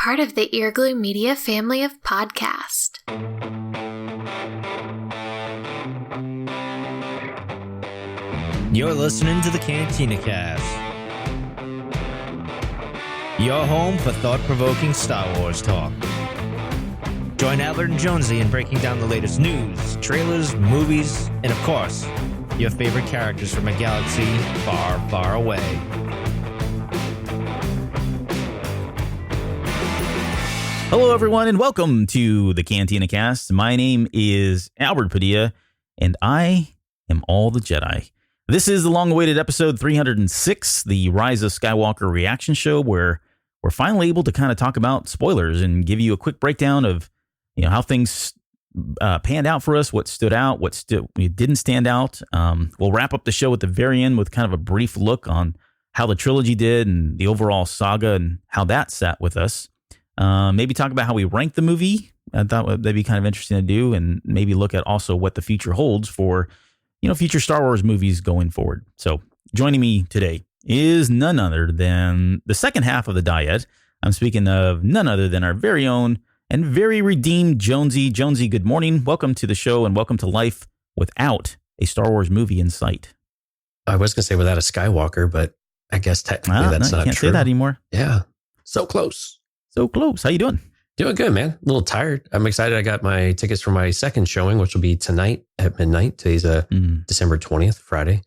part of the Earglue Media family of podcasts. You're listening to the Cantina Cast, your home for thought-provoking Star Wars talk. Join Albert and Jonesy in breaking down the latest news, trailers, movies, and of course, your favorite characters from a galaxy far, far away. Hello, everyone, and welcome to the Cantina Cast. My name is Albert Padilla, and I am all the Jedi. This is the long-awaited episode 306, the Rise of Skywalker reaction show, where we're finally able to kind of talk about spoilers and give you a quick breakdown of, how things panned out for us, what stood out, what didn't stand out. We'll wrap up the show at the very end with kind of a brief look on how the trilogy did and the overall saga and how that sat with us. Maybe talk about how we rank the movie. I thought that'd be kind of interesting to do, and maybe look at also what the future holds for, future Star Wars movies going forward. So joining me today is none other than the second half of the dyad. I'm speaking of none other than our very own and very redeemed Jonesy. Jonesy, good morning. Welcome to the show and welcome to life without a Star Wars movie in sight. I was going to say without a Skywalker, but I guess technically that's not true. You can't say that anymore. Yeah. So close. So close. How you doing? Doing good, man. A little tired. I'm excited. I got my tickets for my second showing, which will be tonight at midnight. Today's December 20th, Friday.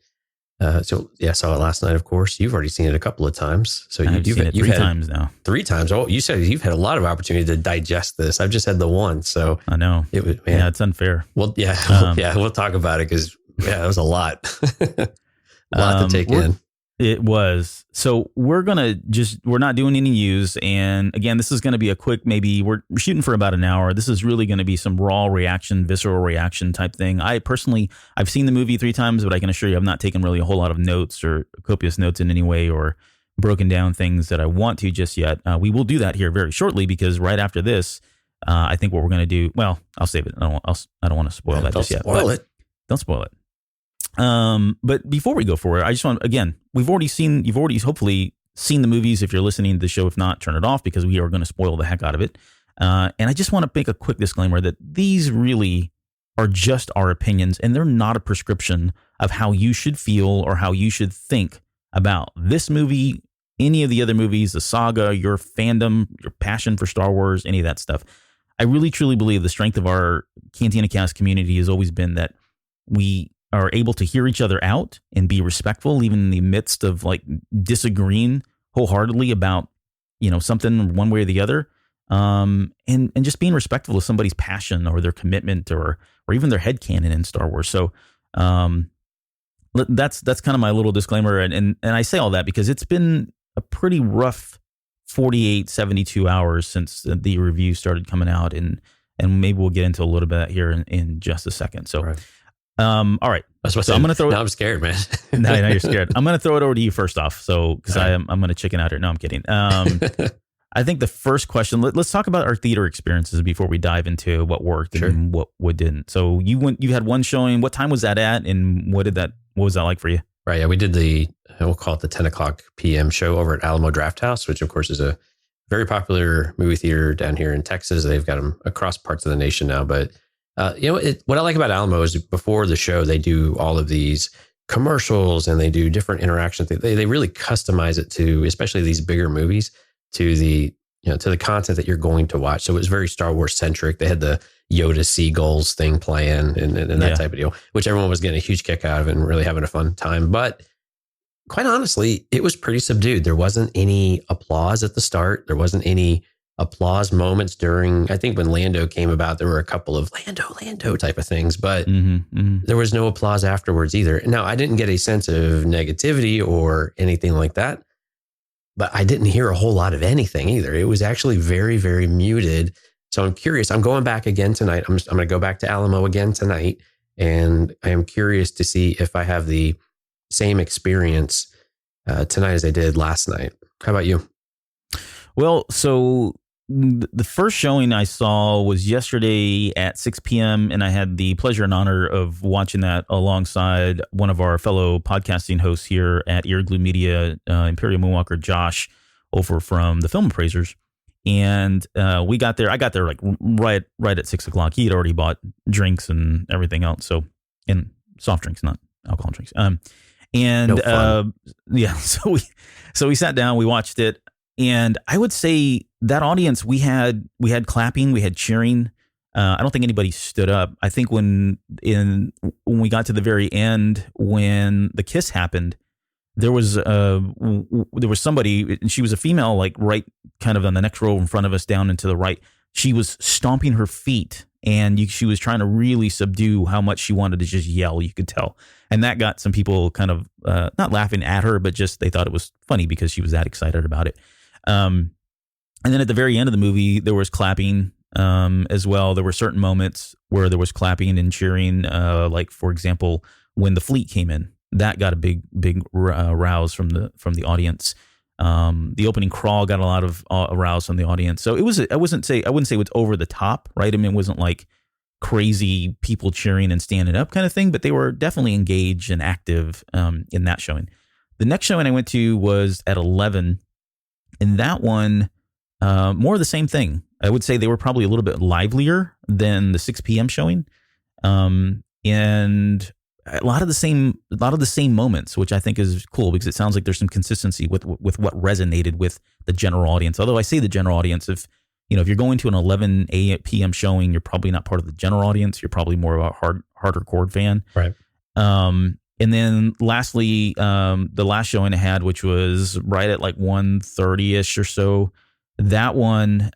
So I saw it last night, of course. You've already seen it a couple of times. So you've seen it three times now. 3 times. Oh, you said you've had a lot of opportunity to digest this. I've just had the one. So I know. Yeah, it's unfair. Well, we'll talk about it because, it was a lot. A lot to take in. It was. So we're not doing any news. And again, this is going to be a quick, maybe we're shooting for about an hour. This is really going to be some raw reaction, visceral reaction type thing. I've seen the movie 3 times, but I can assure you I've not taken really a whole lot of notes or copious notes in any way or broken down things that I want to just yet. We will do that here very shortly because right after this, I think what we're going to do, well, I'll save it. I don't want to spoil that just yet. Don't spoil it. But before we go forward, I just want, again, you've already hopefully seen the movies. If you're listening to the show, if not, turn it off because we are going to spoil the heck out of it. And I just want to make a quick disclaimer that these really are just our opinions and they're not a prescription of how you should feel or how you should think about this movie, any of the other movies, the saga, your fandom, your passion for Star Wars, any of that stuff. I really, truly believe the strength of our Cantina Cast community has always been that we are able to hear each other out and be respectful, even in the midst of disagreeing wholeheartedly about, something one way or the other. And just being respectful of somebody's passion or their commitment or even their headcanon in Star Wars. So, that's kind of my little disclaimer. And I say all that because it's been a pretty rough 48, 72 hours since the review started coming out. And maybe we'll get into a little bit here in just a second. So, right. All right. So I'm going to throw it. Now I'm scared, man. No, you're scared. I'm going to throw it over to you first off. So, because I'm going to chicken out here. No, I'm kidding. I think the first question, let's talk about our theater experiences before we dive into what worked and what didn't. So you had one showing. What time was that at? And what was that like for you? Right. Yeah. We did we'll call it the 10 o'clock PM show over at Alamo Drafthouse, which of course is a very popular movie theater down here in Texas. They've got them across parts of the nation now, but what I like about Alamo is before the show, they do all of these commercials and they do different interactions. They really customize it to, especially these bigger movies, to the content that you're going to watch. So it was very Star Wars centric. They had the Yoda seagulls thing playing and that type of deal, which everyone was getting a huge kick out of and really having a fun time. But quite honestly, it was pretty subdued. There wasn't any applause at the start. There wasn't any applause moments during, I think when Lando came about, there were a couple of Lando type of things, but there was no applause afterwards either. Now, I didn't get a sense of negativity or anything like that, but I didn't hear a whole lot of anything either. It was actually very, very muted. So I'm curious. I'm going back again tonight. I'm going to go back to Alamo again tonight, and I am curious to see if I have the same experience tonight as I did last night. How about you? Well, so the first showing I saw was yesterday at 6 p.m. and I had the pleasure and honor of watching that alongside one of our fellow podcasting hosts here at Earglue Media, Imperial Moonwalker Josh, over from the Film Appraisers. And we got there. I got there like right at 6 o'clock. He had already bought drinks and everything else. So, and soft drinks, not alcohol drinks. And No fun. yeah, so we sat down, we watched it, and I would say that audience we had clapping, we had cheering. I don't think anybody stood up. I think when we got to the very end, when the kiss happened, there was somebody, and she was a female, like right kind of on the next row in front of us, down and to the right. She was stomping her feet, and she was trying to really subdue how much she wanted to just yell. You could tell, and that got some people kind of not laughing at her, but just they thought it was funny because she was that excited about it. And then at the very end of the movie, there was clapping as well. There were certain moments where there was clapping and cheering, like for example, when the fleet came in. That got a big rouse from the audience. The opening crawl got a lot of arouse from the audience. So it was I wouldn't say it was over the top, right? I mean, it wasn't like crazy people cheering and standing up kind of thing, but they were definitely engaged and active in that showing. The next showing I went to was at 11, and that one more of the same thing. I would say they were probably a little bit livelier than the 6 p.m. showing, and a lot of the same moments, which I think is cool because it sounds like there's some consistency with what resonated with the general audience. Although I say the general audience, if you're going to an 11 p.m. showing, you're probably not part of the general audience. You're probably more of a harder core fan. Right. And then lastly, the last showing I had, which was right at like 1:30ish or so, that one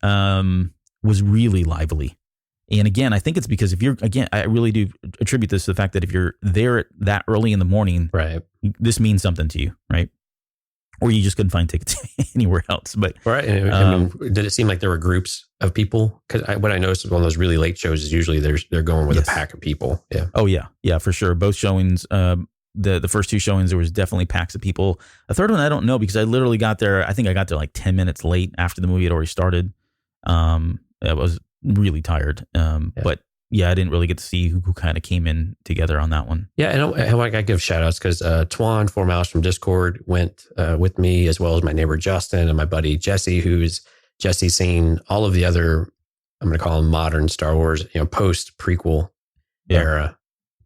was really lively. And again, I think it's because I really do attribute this to the fact that if you're there that early in the morning, Right. this means something to you, right? Or you just couldn't find tickets anywhere else. But Right. I mean, did it seem like there were groups of people? Because what I noticed with one of those really late shows is usually they're going with Yes. a pack of people. Yeah. Oh yeah, for sure. Both showings, the first two showings, there was definitely packs of people. The third one, I don't know because I literally got there. I think I got there like 10 minutes late after the movie had already started. I was really tired. But yeah, I didn't really get to see who kind of came in together on that one. Yeah, and I got to give shout outs because Twan, 4 Miles from Discord, went with me, as well as my neighbor Justin and my buddy Jesse, Jesse's seen all of the other, I'm going to call them modern Star Wars, post prequel era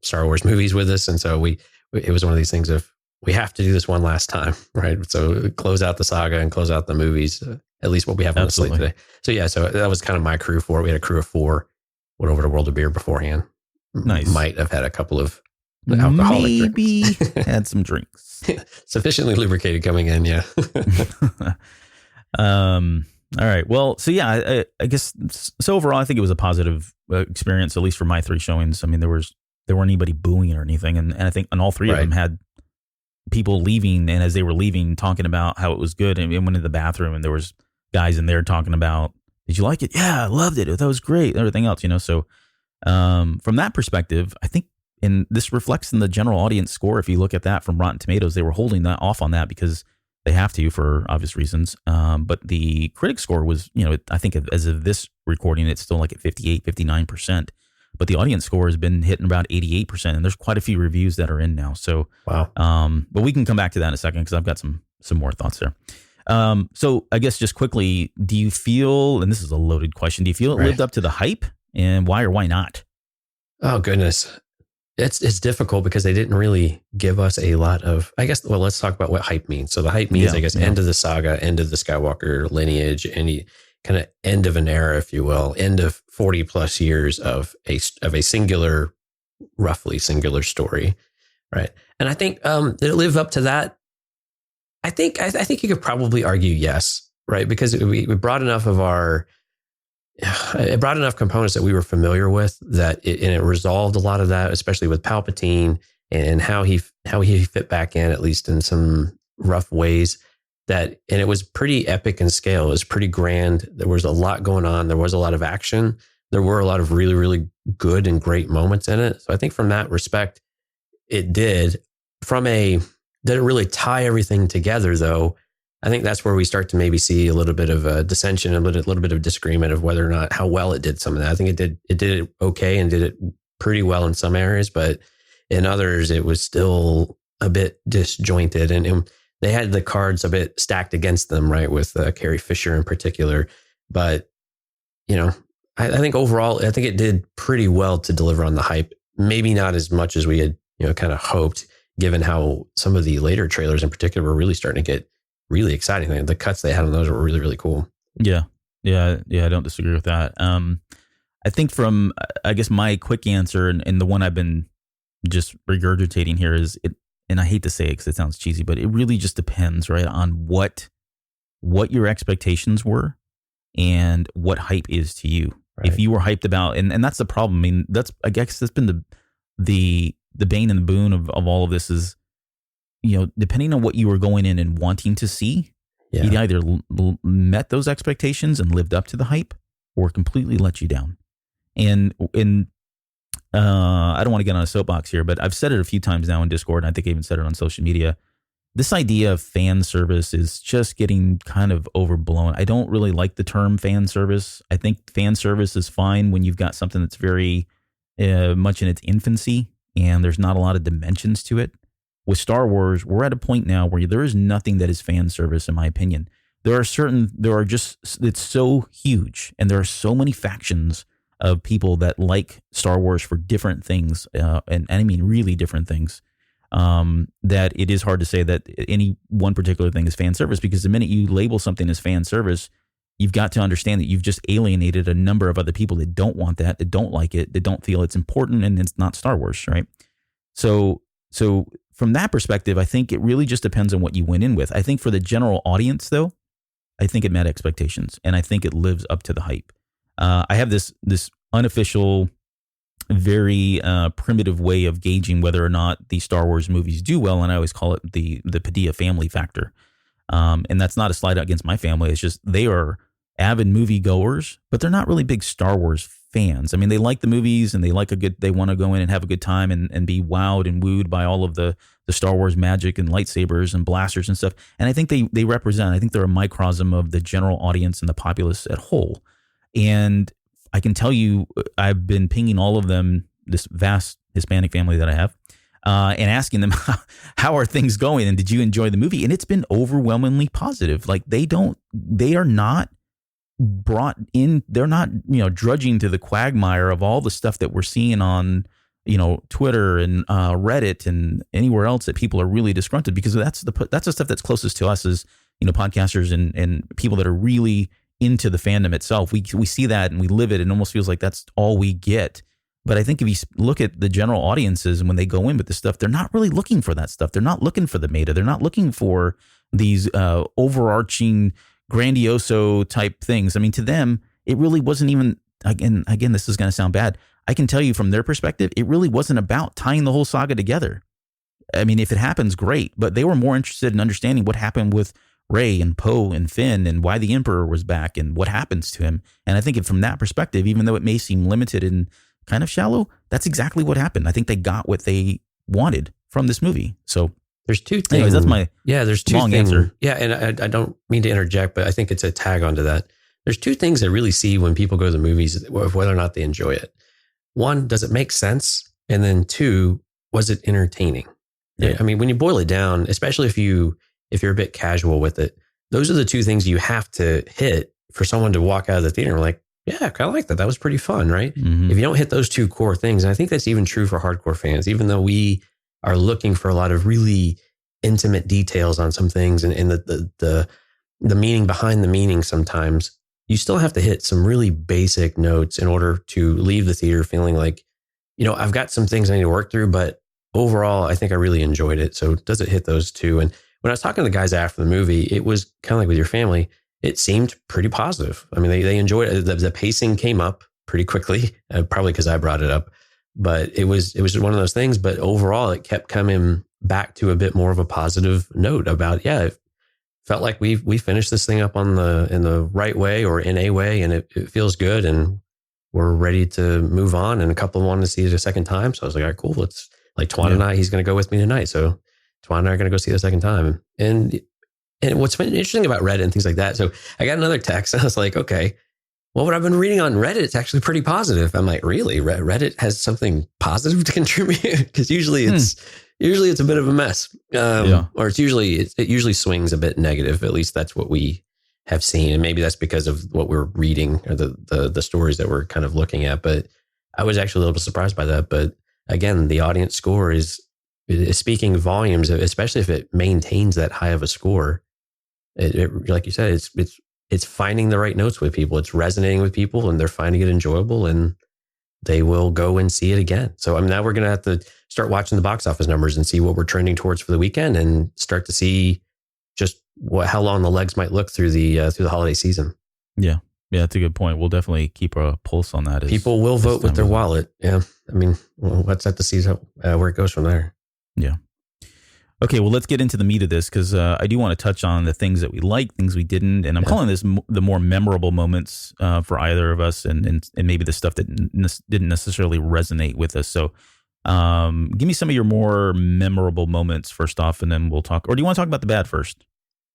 Star Wars movies with us. And so it was one of these things of, we have to do this one last time, right? So close out the saga and close out the movies, at least what we have on the slate today. So yeah, so that was kind of my crew for it. We had a crew of 4, went over to World of Beer beforehand. Nice. Might have had a couple of alcoholic drinks. Had some drinks. Sufficiently lubricated coming in, yeah. All right. Well, so yeah, I guess so overall, I think it was a positive experience, at least for my 3 showings. I mean, there weren't anybody booing or anything. And I think on all 3 of them had people leaving. And as they were leaving, talking about how it was good, and went into the bathroom and there was guys in there talking about, did you like it? Yeah, I loved it. That was great. And everything else, So from that perspective, I think, and this reflects in the general audience score. If you look at that from Rotten Tomatoes, they were holding that off on that because they have to for obvious reasons. But the critic score was, I think as of this recording, it's still like at 58, 59%. But the audience score has been hitting about 88%. And there's quite a few reviews that are in now. So, wow. But we can come back to that in a second because I've got some more thoughts there. So I guess just quickly, do you feel, and this is a loaded question, do you feel it lived up to the hype, and why or why not? Oh, goodness. It's difficult because they didn't really give us a lot of, I guess, well, let's talk about what hype means. So the hype means, end of the saga, end of the Skywalker lineage, any kind of end of an era, if you will, end of 40 plus years of a singular, roughly singular story. Right. And I think, did it live up to that? I think you could probably argue yes, right? Because we brought enough of it brought enough components that we were familiar with and it resolved a lot of that, especially with Palpatine and how he fit back in, at least in some rough ways. And it was pretty epic in scale. It was pretty grand. There was a lot going on. There was a lot of action. There were a lot of really, really good and great moments in it. So I think from that respect, it did. Did it really tie everything together, though? I think that's where we start to maybe see a little bit of a dissension, a little bit of disagreement of whether or not how well it did some of that. I think it did it okay and did it pretty well in some areas, but in others it was still a bit disjointed, and they had the cards a bit stacked against them, right? With Carrie Fisher in particular, But, I think overall, I think it did pretty well to deliver on the hype. Maybe not as much as we had, kind of hoped, given how some of the later trailers in particular were really starting to get really exciting. The cuts they had on those were really, really cool. Yeah. I don't disagree with that. I think from, I guess my quick answer and the one I've been just regurgitating here is it, and I hate to say it because it sounds cheesy, but it really just depends, right, on what your expectations were and what hype is to you. Right. If you were hyped about, and that's the problem. I mean, I guess that's been the bane and the boon of all of this is, depending on what you were going in and wanting to see, you either met those expectations and lived up to the hype, or completely let you down. And I don't want to get on a soapbox here, but I've said it a few times now in Discord, and I think I even said it on social media. This idea of fan service is just getting kind of overblown. I don't really like the term fan service. I think fan service is fine when you've got something that's very much in its infancy and there's not a lot of dimensions to it. With Star Wars, we're at a point now where there is nothing that is fan service, in my opinion. It's so huge, and there are so many factions of people that like Star Wars for different things, and I mean really different things, that it is hard to say that any one particular thing is fan service, because the minute you label something as fan service, you've got to understand that you've just alienated a number of other people that don't want that don't like it, that don't feel it's important, and it's not Star Wars, right? So from that perspective, I think it really just depends on what you went in with. I think for the general audience, though, I think it met expectations, and I think it lives up to the hype. I have this unofficial, very primitive way of gauging whether or not the Star Wars movies do well, and I always call it the Padilla family factor. And that's not a slight against my family. It's just they are avid movie goers, but they're not really big Star Wars fans. I mean, they like the movies and they want to go in and have a good time and be wowed and wooed by all of the Star Wars magic and lightsabers and blasters and stuff. And I think they represent, I think they're a microcosm of the general audience and the populace at whole. And I can tell you, I've been pinging all of them, this vast Hispanic family that I have, and asking them, how are things going? And did you enjoy the movie? And it's been overwhelmingly positive. Like they are not brought in, they're not, drudging to the quagmire of all the stuff that we're seeing on, Twitter and Reddit and anywhere else that people are really disgruntled, because that's the stuff that's closest to us as, podcasters and people that are really into the fandom itself. We see that and we live it, and almost feels like that's all we get. But I think if you look at the general audiences and when they go in with this stuff, they're not really looking for that stuff. They're not looking for the meta. They're not looking for these overarching grandioso type things. I mean, to them, it really wasn't even, again, this is going to sound bad. I can tell you from their perspective, it really wasn't about tying the whole saga together. I mean, if it happens, great. But they were more interested in understanding what happened with Rey and Poe and Finn and why the Emperor was back and what happens to him. And I think from that perspective, even though it may seem limited and kind of shallow, that's exactly what happened. I think they got what they wanted from this movie. So there's two things. Anyways, that's my there's two long things. Answer. Yeah, and I don't mean to interject, but I think it's a tag onto that. There's two things I really see when people go to the movies, whether or not they enjoy it. One, does it make sense? And then two, was it entertaining? Yeah. I mean, when you boil it down, especially if you're a bit casual with it, those are the two things you have to hit for someone to walk out of the theater and like, yeah, I kind of like that. That was pretty fun, right? Mm-hmm. If you don't hit those two core things, and I think that's even true for hardcore fans, even though we are looking for a lot of really intimate details on some things and the meaning behind the meaning, sometimes you still have to hit some really basic notes in order to leave the theater feeling like, I've got some things I need to work through, but overall, I think I really enjoyed it. So does it hit those two? And when I was talking to the guys after the movie, it was kind of like with your family, it seemed pretty positive. I mean, they enjoyed it. The pacing came up pretty quickly, probably because I brought it up, but it was one of those things. But overall, it kept coming back to a bit more of a positive note about, it felt like we finished this thing up in the right way or in a way, and it feels good, and we're ready to move on. And a couple wanted to see it a second time, so I was like, all right, cool. Let's like Twan and I. He's going to go with me tonight, so Twan and I are going to go see it a second time. And what's been interesting about Reddit and things like that. So I got another text and I was like, okay, well, what I've been reading on Reddit, it's actually pretty positive. I'm like, really? Reddit has something positive to contribute? Because usually it's a bit of a mess. Or it usually swings a bit negative. At least that's what we have seen. And maybe that's because of what we're reading or the stories that we're kind of looking at. But I was actually a little bit surprised by that. But again, the audience score is speaking volumes, especially if it maintains that high of a score. It like you said, it's finding the right notes with people. It's resonating with people, and they're finding it enjoyable, and they will go and see it again. So now we're going to have to start watching the box office numbers and see what we're trending towards for the weekend, and start to see just how long the legs might look through the holiday season. Yeah, that's a good point. We'll definitely keep a pulse on that. People will vote with their wallet. Yeah, I mean, let's have to see where it goes from there. Yeah. Okay, well, let's get into the meat of this, because I do want to touch on the things that we liked, things we didn't, and I'm calling this the more memorable moments for either of us, and maybe the stuff that didn't necessarily resonate with us. So give me some of your more memorable moments first off, and then we'll talk. Or do you want to talk about the bad first?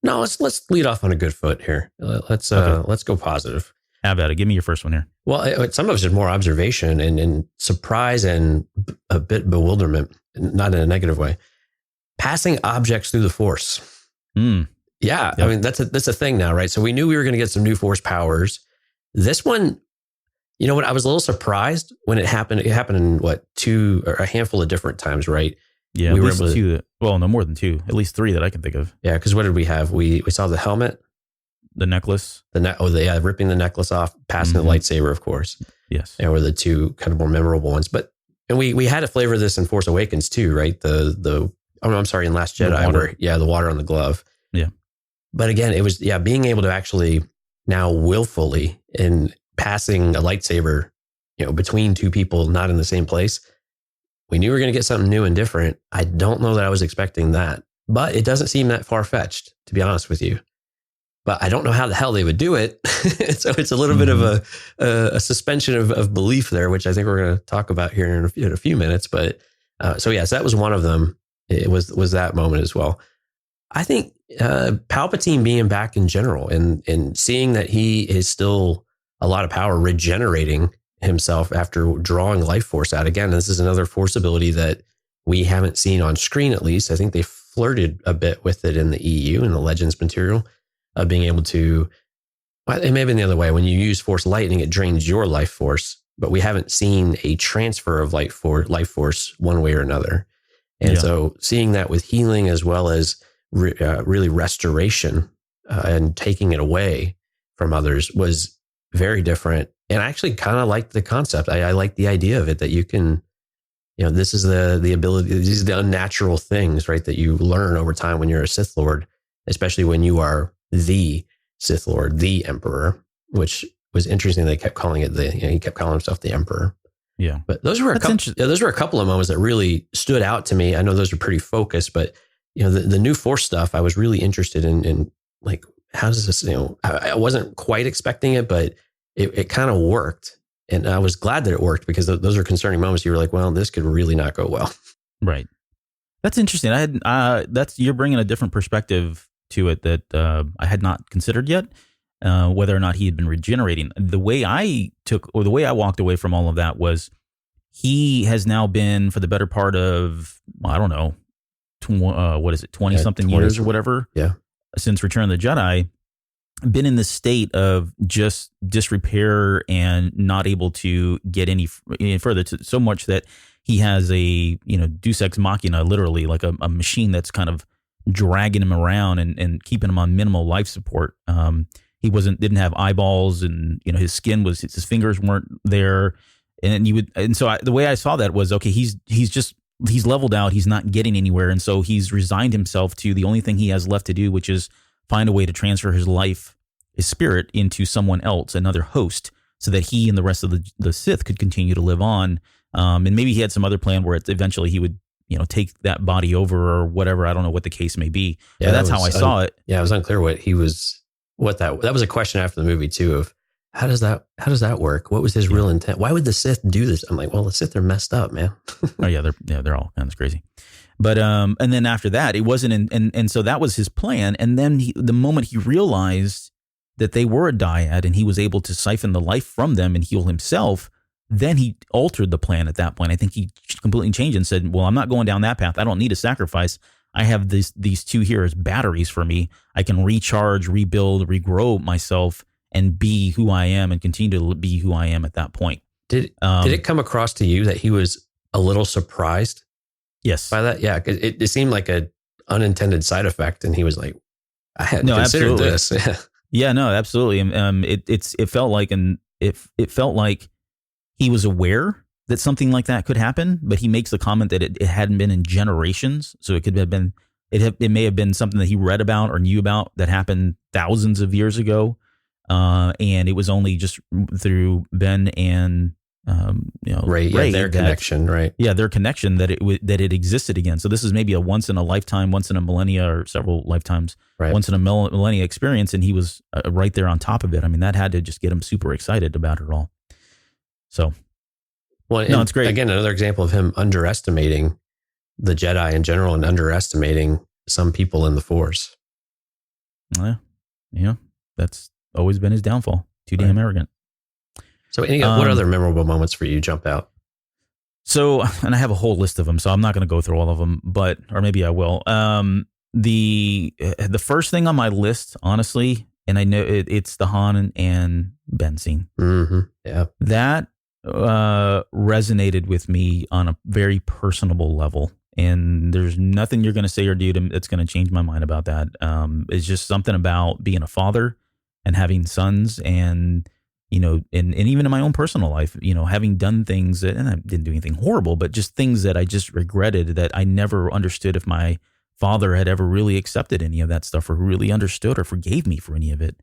No, let's lead off on a good foot here. Let's go positive. How about it? Give me your first one here. Well, some of it's just more observation and surprise and a bit bewilderment, not in a negative way. Passing objects through the Force. Yeah, yep. I mean, that's a thing now, right? So we knew we were going to get some new Force powers. This one, you know what? I was a little surprised when it happened. It happened in a handful of different times, right? Yeah, we were able to, two. Well, no more than two, at least three that I can think of. Yeah, because what did we have? We saw the helmet, the necklace, ripping the necklace off, passing the lightsaber, of course. Yes, and were the two kind of more memorable ones. But and we had a flavor of this in Force Awakens too, right? I'm sorry, in Last Jedi, the water on the glove. Yeah. But again, it was, being able to actually now willfully in passing a lightsaber, between two people not in the same place. We knew we were going to get something new and different. I don't know that I was expecting that, but it doesn't seem that far-fetched, to be honest with you. But I don't know how the hell they would do it. So it's a little bit of a suspension of belief there, which I think we're going to talk about here in a few minutes. But so that was one of them. It was that moment as well. I think Palpatine being back in general and seeing that he is still a lot of power, regenerating himself after drawing life force out. Again, this is another force ability that we haven't seen on screen, at least. I think they flirted a bit with it in the EU in the Legends material of being able to, it may have been the other way. When you use Force Lightning, it drains your life force, but we haven't seen a transfer of life force one way or another. And so seeing that with healing as well as really restoration and taking it away from others was very different. And I actually kind of liked the concept. I like the idea of it, that you can, this is the ability, these are the unnatural things, right, that you learn over time when you're a Sith Lord, especially when you are the Sith Lord, the Emperor, which was interesting. They kept calling it he kept calling himself the Emperor. Yeah. But those were a couple of moments that really stood out to me. I know those are pretty focused, but the new Force stuff, I was really interested in like, how does this, I wasn't quite expecting it, but it kind of worked. And I was glad that it worked, because those are concerning moments. You were like, well, this could really not go well. Right. That's interesting. You're bringing a different perspective to it that I had not considered yet. Whether or not he had been regenerating. The way I walked away from all of that was he has now been, for the better part of, I don't know, 20 something years or whatever. Yeah. Since Return of the Jedi, been in this state of just disrepair and not able to get any further, so much that he has a, Deus Ex Machina, literally like a machine that's kind of dragging him around and keeping him on minimal life support. He didn't have eyeballs, and his skin his fingers weren't there, so the way I saw that was, okay, he's leveled out, he's not getting anywhere, and so he's resigned himself to the only thing he has left to do, which is find a way to transfer his life, his spirit, into someone else, another host, so that he and the rest of the Sith could continue to live on. And maybe he had some other plan where eventually he would take that body over or whatever. I don't know what the case may be. Yeah, but that's how I saw it. Yeah, it was unclear that was a question after the movie too, of how does that work? What was his real intent? Why would the Sith do this? I'm like, well, the Sith are messed up, man. Oh yeah, they're all kind of crazy. But and then after that, it wasn't, and so that was his plan. And then the moment he realized that they were a dyad and he was able to siphon the life from them and heal himself, then he altered the plan at that point. I think he completely changed and said, well, I'm not going down that path. I don't need a sacrifice. I have these two here as batteries for me. I can recharge, rebuild, regrow myself, and be who I am, and continue to be who I am at that point. Did it come across to you that he was a little surprised? Yes. By that, yeah, because it seemed like a unintended side effect, and he was like, "I hadn't considered this." Yeah, no, absolutely. It felt like it felt like he was aware that something like that could happen, but he makes the comment that it hadn't been in generations, so it could have been it may have been something that he read about or knew about that happened thousands of years ago, and it was only just through Ben and Ray, their connection, right? Yeah, their connection that it existed again. So this is maybe a once in a lifetime, once in a millennia, or several lifetimes, right. Once in a millennia experience, and he was right there on top of it. I mean, that had to just get him super excited about it all. So, well, no, it's great. Again, another example of him underestimating the Jedi in general and underestimating some people in the Force. Yeah, that's always been his downfall. Too damn arrogant. So what other memorable moments for you jump out? So, and I have a whole list of them, so I'm not going to go through all of them, or maybe I will. The first thing on my list, honestly, and I know it's the Han and Ben scene. Mm-hmm. Yeah. That resonated with me on a very personable level. And there's nothing you're going to say or do that's going to change my mind about that. It's just something about being a father and having sons, and and even in my own personal life, having done things that, and I didn't do anything horrible, but just things that I just regretted, that I never understood if my father had ever really accepted any of that stuff, or really understood or forgave me for any of it.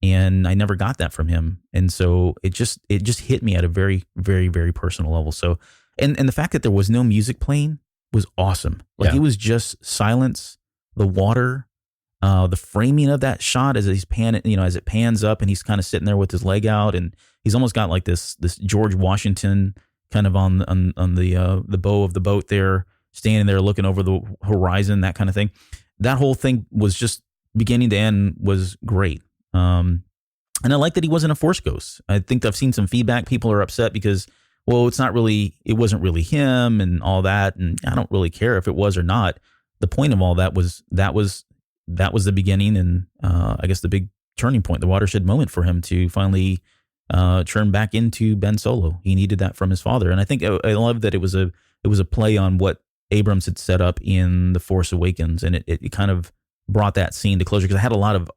And I never got that from him. And so it just hit me at a very, very, very personal level. So, and the fact that there was no music playing was awesome. Like, it was just silence, the water, the framing of that shot as he's as it pans up, and he's kind of sitting there with his leg out, and he's almost got like this George Washington kind of on the bow of the boat there, standing there looking over the horizon, that kind of thing. That whole thing was just beginning to end was great. And I like that he wasn't a Force ghost. I think I've seen some feedback. People are upset because, well, it wasn't really him and all that. And I don't really care if it was or not. The point of all that was the beginning, and I guess the big turning point, the watershed moment for him to finally turn back into Ben Solo. He needed that from his father. And I think I love that it was a play on what Abrams had set up in The Force Awakens, and it kind of brought that scene to closure, because I had a lot of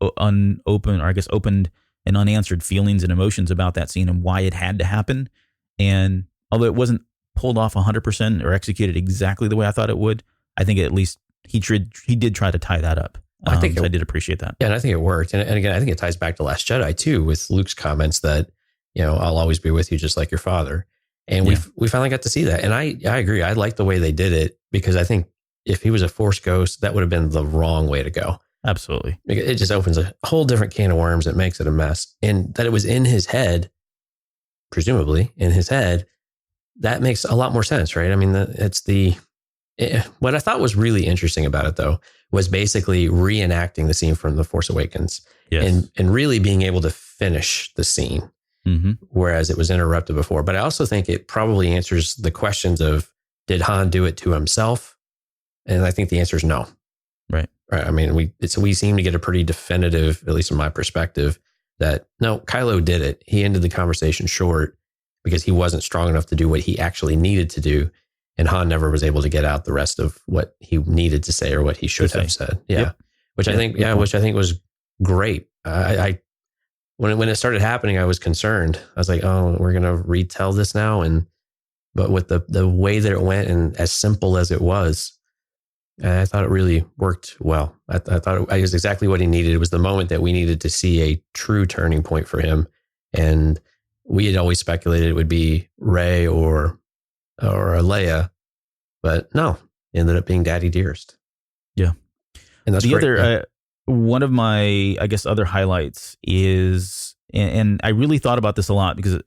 opened and unanswered feelings and emotions about that scene and why it had to happen. And although it wasn't pulled off 100% or executed exactly the way I thought it would, I think at least he did try to tie that up. I did appreciate that. Yeah, and I think it worked. And again, I think it ties back to Last Jedi too, with Luke's comments that, I'll always be with you just like your father. And we finally got to see that. And I agree. I like the way they did it, because I think if he was a Force ghost, that would have been the wrong way to go. Absolutely. It just opens a whole different can of worms. It makes it a mess. And that it was in his head, presumably in his head, that makes a lot more sense, right? I mean, what I thought was really interesting about it, though, was basically reenacting the scene from The Force Awakens, and really being able to finish the scene, whereas it was interrupted before. But I also think it probably answers the questions of, did Han do it to himself? And I think the answer is no. Right. I mean, we seem to get a pretty definitive, at least from my perspective, that no, Kylo did it. He ended the conversation short because he wasn't strong enough to do what he actually needed to do. And Han never was able to get out the rest of what he needed to say or what he should have said. Yeah. Yep. Which I think was great. When it started happening, I was concerned. I was like, oh, we're going to retell this now. But with the way that it went, and as simple as it was, I thought it really worked well. I thought it was exactly what he needed. It was the moment that we needed to see a true turning point for him. And we had always speculated it would be Rey or a Leia, but no, it ended up being Daddy Dearest. Yeah. And that's great. One of my, I guess, other highlights is, and I really thought about this a lot, because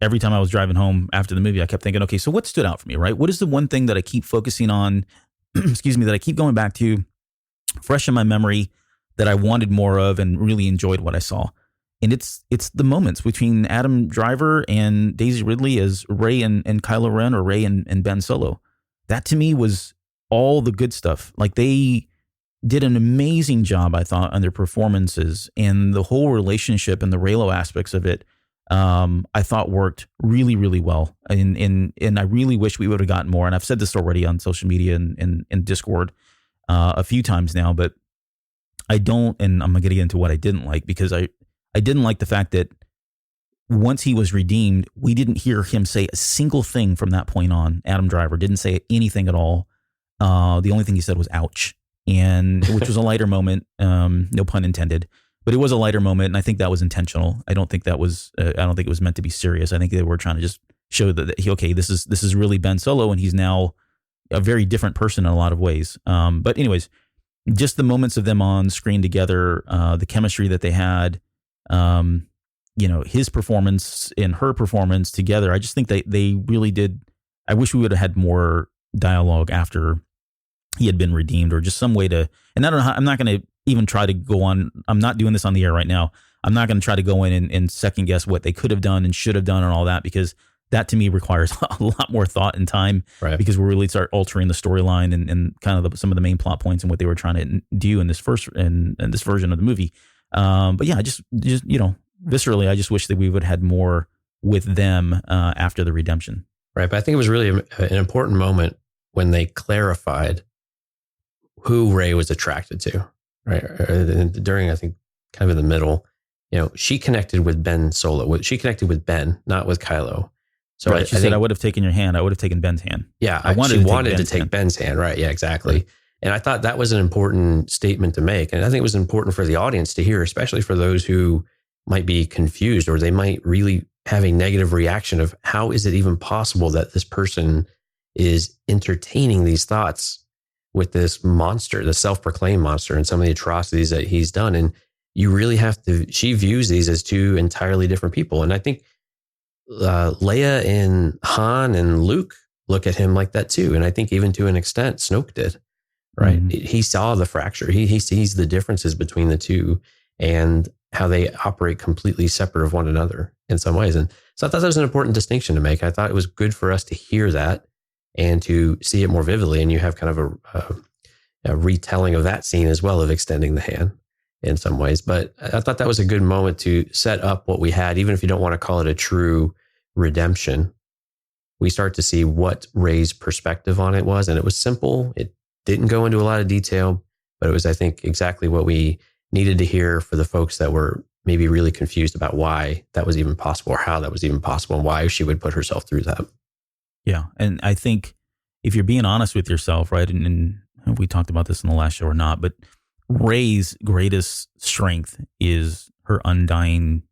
every time I was driving home after the movie, I kept thinking, okay, so what stood out for me, right? What is the one thing that I keep focusing on, that I keep going back to, fresh in my memory, that I wanted more of and really enjoyed what I saw? And it's the moments between Adam Driver and Daisy Ridley as Rey and Kylo Ren, or Rey and Ben Solo. That to me was all the good stuff. Like they did an amazing job, I thought, on their performances, and the whole relationship and the Reylo aspects of it. I thought worked really, really well. And I really wish we would have gotten more. And I've said this already on social media and Discord a few times now, but I don't, and I'm going to get into what I didn't like, because I didn't like the fact that once he was redeemed, we didn't hear him say a single thing from that point on. Adam Driver didn't say anything at all. The only thing he said was ouch, and which was a lighter moment, no pun intended. But it was a lighter moment, and I think that was intentional. I don't think it was meant to be serious. I think they were trying to just show that this is really Ben Solo, and he's now a very different person in a lot of ways. But anyways, just the moments of them on screen together, the chemistry that they had, his performance and her performance together. I just think they really did. I wish we would have had more dialogue after he had been redeemed, or just some way to. And I don't know how, I'm not going to even try to go on. I'm not doing this on the air right now. I'm not going to try to go in and second guess what they could have done and should have done and all that, because that to me requires a lot more thought and time, right? Because we really start altering the storyline and kind of some of the main plot points and what they were trying to do in this version of the movie. But yeah, just viscerally, I just wish that we would have had more with them after the redemption. Right, but I think it was really an important moment when they clarified who Rey was attracted to. Right, during, I think, kind of in the middle, she connected with Ben Solo. She connected with Ben, not with Kylo. So right, she said, "I would have taken your hand. I would have taken Ben's hand." Yeah, she wanted to take Ben's hand. Right. Yeah, exactly. Right. And I thought that was an important statement to make. And I think it was important for the audience to hear, especially for those who might be confused, or they might really have a negative reaction of how is it even possible that this person is entertaining these thoughts with this monster, the self-proclaimed monster, and some of the atrocities that he's done. And you really have to, she views these as two entirely different people. And I think Leia and Han and Luke look at him like that too. And I think even to an extent, Snoke did, right? Mm-hmm. He saw the fracture. He sees the differences between the two and how they operate completely separate of one another in some ways. And so I thought that was an important distinction to make. I thought it was good for us to hear that and to see it more vividly. And you have kind of a retelling of that scene as well, of extending the hand in some ways. But I thought that was a good moment to set up what we had, even if you don't want to call it a true redemption. We start to see what Rey's perspective on it was. And it was simple. It didn't go into a lot of detail, but it was, I think, exactly what we needed to hear for the folks that were maybe really confused about why that was even possible, or how that was even possible, and why she would put herself through that. Yeah. And I think if you're being honest with yourself, right, and we talked about this in the last show or not, but Rey's greatest strength is her undying,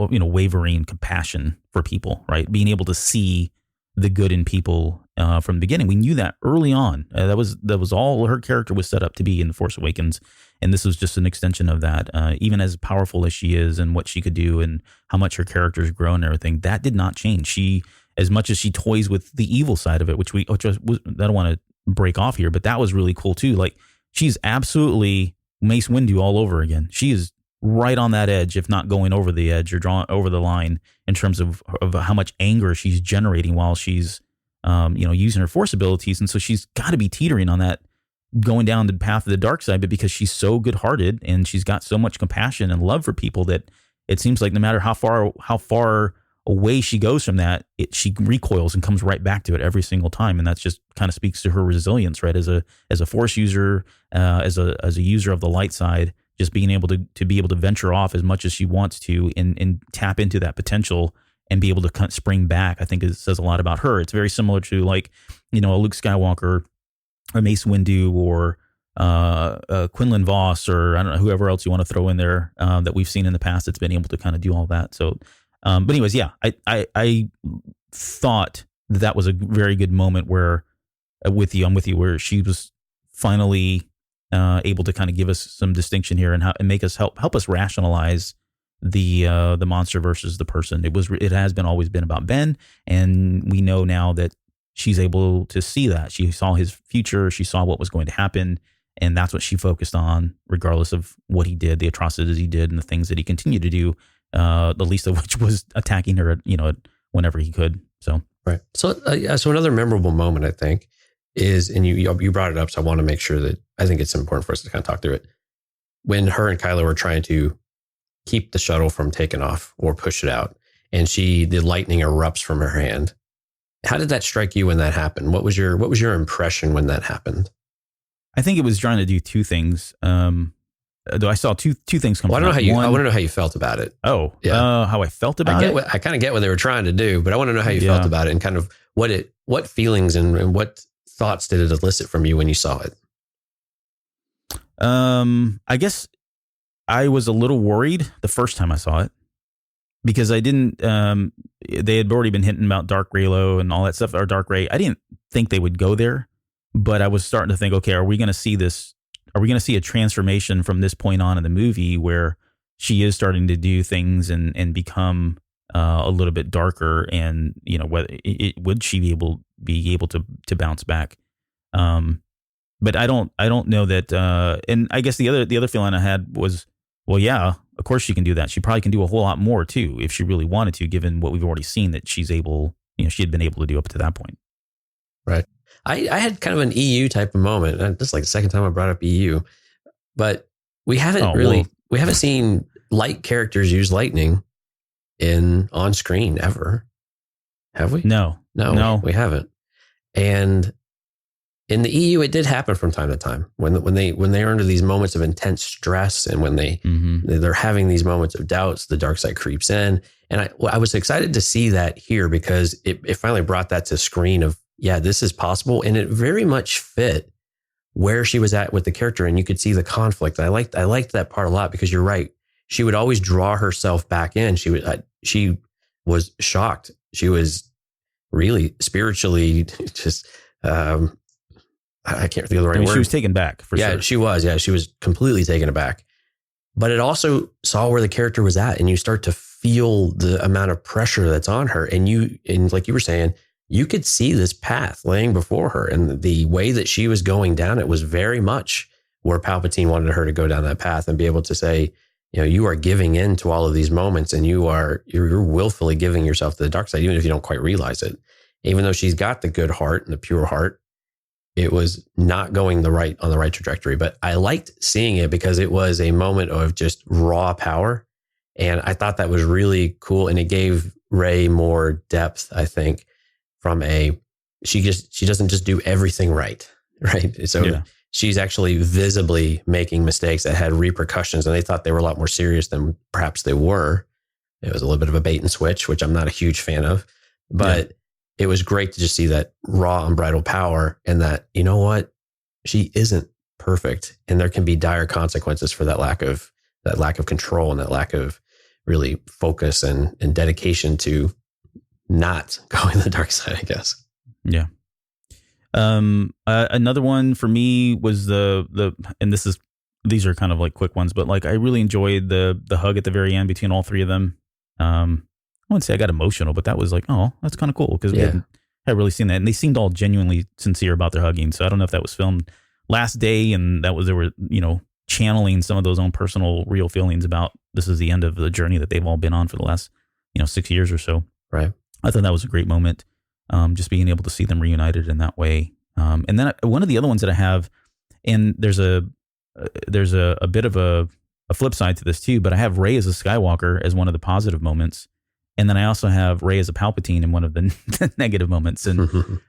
wavering compassion for people, right? Being able to see the good in people from the beginning. We knew that early on. That was all her character was set up to be in The Force Awakens. And this was just an extension of that. Even as powerful as she is and what she could do and how much her character's grown and everything, that did not change. She, as much as she toys with the evil side of it, which I don't want to break off here, but that was really cool too. Like, she's absolutely Mace Windu all over again. She is right on that edge, if not going over the edge or drawing over the line in terms of how much anger she's generating while she's, using her Force abilities. And so she's got to be teetering on that, going down the path of the dark side, but because she's so good-hearted and she's got so much compassion and love for people that it seems like no matter how far away she goes from that, she recoils and comes right back to it every single time. And that's just kind of speaks to her resilience, right? As a Force user, as a user of the light side, just being able to be able to venture off as much as she wants to and tap into that potential and be able to spring back, I think it says a lot about her. It's very similar to a Luke Skywalker, or Mace Windu, or Quinlan Voss, or I don't know, whoever else you want to throw in there that we've seen in the past that's been able to kind of do all that. So, but anyways, yeah, I thought that was a very good moment where, I'm with you, where she was finally able to kind of give us some distinction here and make us help us rationalize the monster versus the person. It has always been about Ben, and we know now that she's able to see that. She saw his future. She saw what was going to happen. And that's what she focused on, regardless of what he did, the atrocities he did, and the things that he continued to do, the least of which was attacking her, whenever he could. So right. So so another memorable moment, I think, is, and you brought it up, so I want to make sure that I think it's important for us to kind of talk through it. When her and Kylo were trying to keep the shuttle from taking off or push it out, and the lightning erupts from her hand. How did that strike you when that happened? What was your impression when that happened? I think it was trying to do two things. Though I saw two things come. Well, I want to know how you felt about it. Oh, yeah. How I felt about it. I kind of get what they were trying to do, but I want to know how you felt about it and kind of what feelings and what thoughts did it elicit from you when you saw it. I guess I was a little worried the first time I saw it because I didn't. They had already been hinting about Dark Raylo and all that stuff, or Dark Ray. I didn't think they would go there, but I was starting to think, okay, are we going to see this? Are we going to see a transformation from this point on in the movie where she is starting to do things and become a little bit darker, and whether would she be able to bounce back? But I don't know that. And I guess the other feeling I had was, well, yeah, of course she can do that. She probably can do a whole lot more too if she really wanted to, given what we've already seen that she's able, she had been able to do up to that point. Right. I had kind of an EU type of moment. This is like the second time I brought up EU, but we haven't we haven't seen light characters use lightning on screen ever, have we? No, we haven't. And in the EU, it did happen from time to time when they are under these moments of intense stress, and when they're having these moments of doubts, the dark side creeps in. And I was excited to see that here because it finally brought that to screen of, yeah, this is possible. And it very much fit where she was at with the character, and you could see the conflict. I liked that part a lot because you're right. She would always draw herself back in. She was shocked. She was really spiritually just, I can't think of the right word. She was taken back for sure. Yeah, she was. Yeah, she was completely taken aback. But it also saw where the character was at, and you start to feel the amount of pressure that's on her. And like you were saying, you could see this path laying before her, and the way that she was going down it was very much where Palpatine wanted her to go down that path and be able to say, you are giving in to all of these moments, and you're willfully giving yourself to the dark side, even if you don't quite realize it. Even though she's got the good heart and the pure heart, it was not going on the right trajectory. But I liked seeing it because it was a moment of just raw power. And I thought that was really cool. And it gave Rey more depth, I think, from she doesn't just do everything right. So she's actually visibly making mistakes that had repercussions, and they thought they were a lot more serious than perhaps they were. It was a little bit of a bait and switch, which I'm not a huge fan of, but it was great to just see that raw, unbridled power, and that, you know what, she isn't perfect, and there can be dire consequences for that lack of control and that lack of really focus and dedication to not going the dark side, I guess. Yeah. Another one for me was and these are kind of like quick ones, but like I really enjoyed the hug at the very end between all three of them. I wouldn't say I got emotional, but that was like, oh, that's kind of cool because we hadn't really seen that, and they seemed all genuinely sincere about their hugging. So I don't know if that was filmed last day, and they were channeling some of those own personal, real feelings about this is the end of the journey that they've all been on for the last 6 years or so. Right. I thought that was a great moment, just being able to see them reunited in that way. And then one of the other ones that I have, and there's a bit of a flip side to this too, but I have Rey as a Skywalker as one of the positive moments. And then I also have Rey as a Palpatine in one of the negative moments. And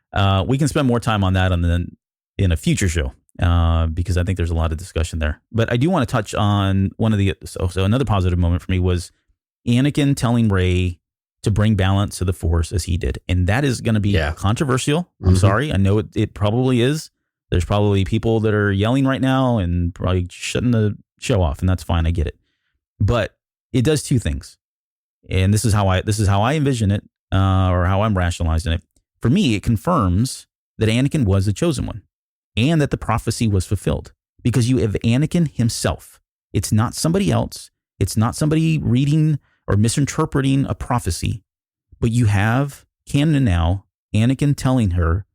we can spend more time on that in a future show because I think there's a lot of discussion there. But I do want to touch on one of so another positive moment for me was Anakin telling Rey to bring balance to the Force as he did. And that is going to be controversial. I'm sorry. I know it probably is. There's probably people that are yelling right now and probably shutting the show off, and that's fine. I get it. But it does two things. And this is how I envision it, or how I'm rationalizing it. For me, it confirms that Anakin was the chosen one, and that the prophecy was fulfilled, because you have Anakin himself. It's not somebody else. It's not somebody reading or misinterpreting a prophecy, but you have canon now, Anakin telling her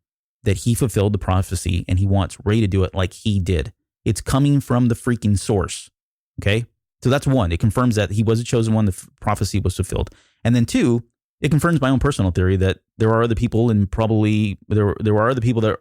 that he fulfilled the prophecy, and he wants Rey to do it like he did. It's coming from the freaking source. Okay. So that's one. It confirms that he was a chosen one. The prophecy was fulfilled. And then two, it confirms my own personal theory that there are other people, and probably there are other people that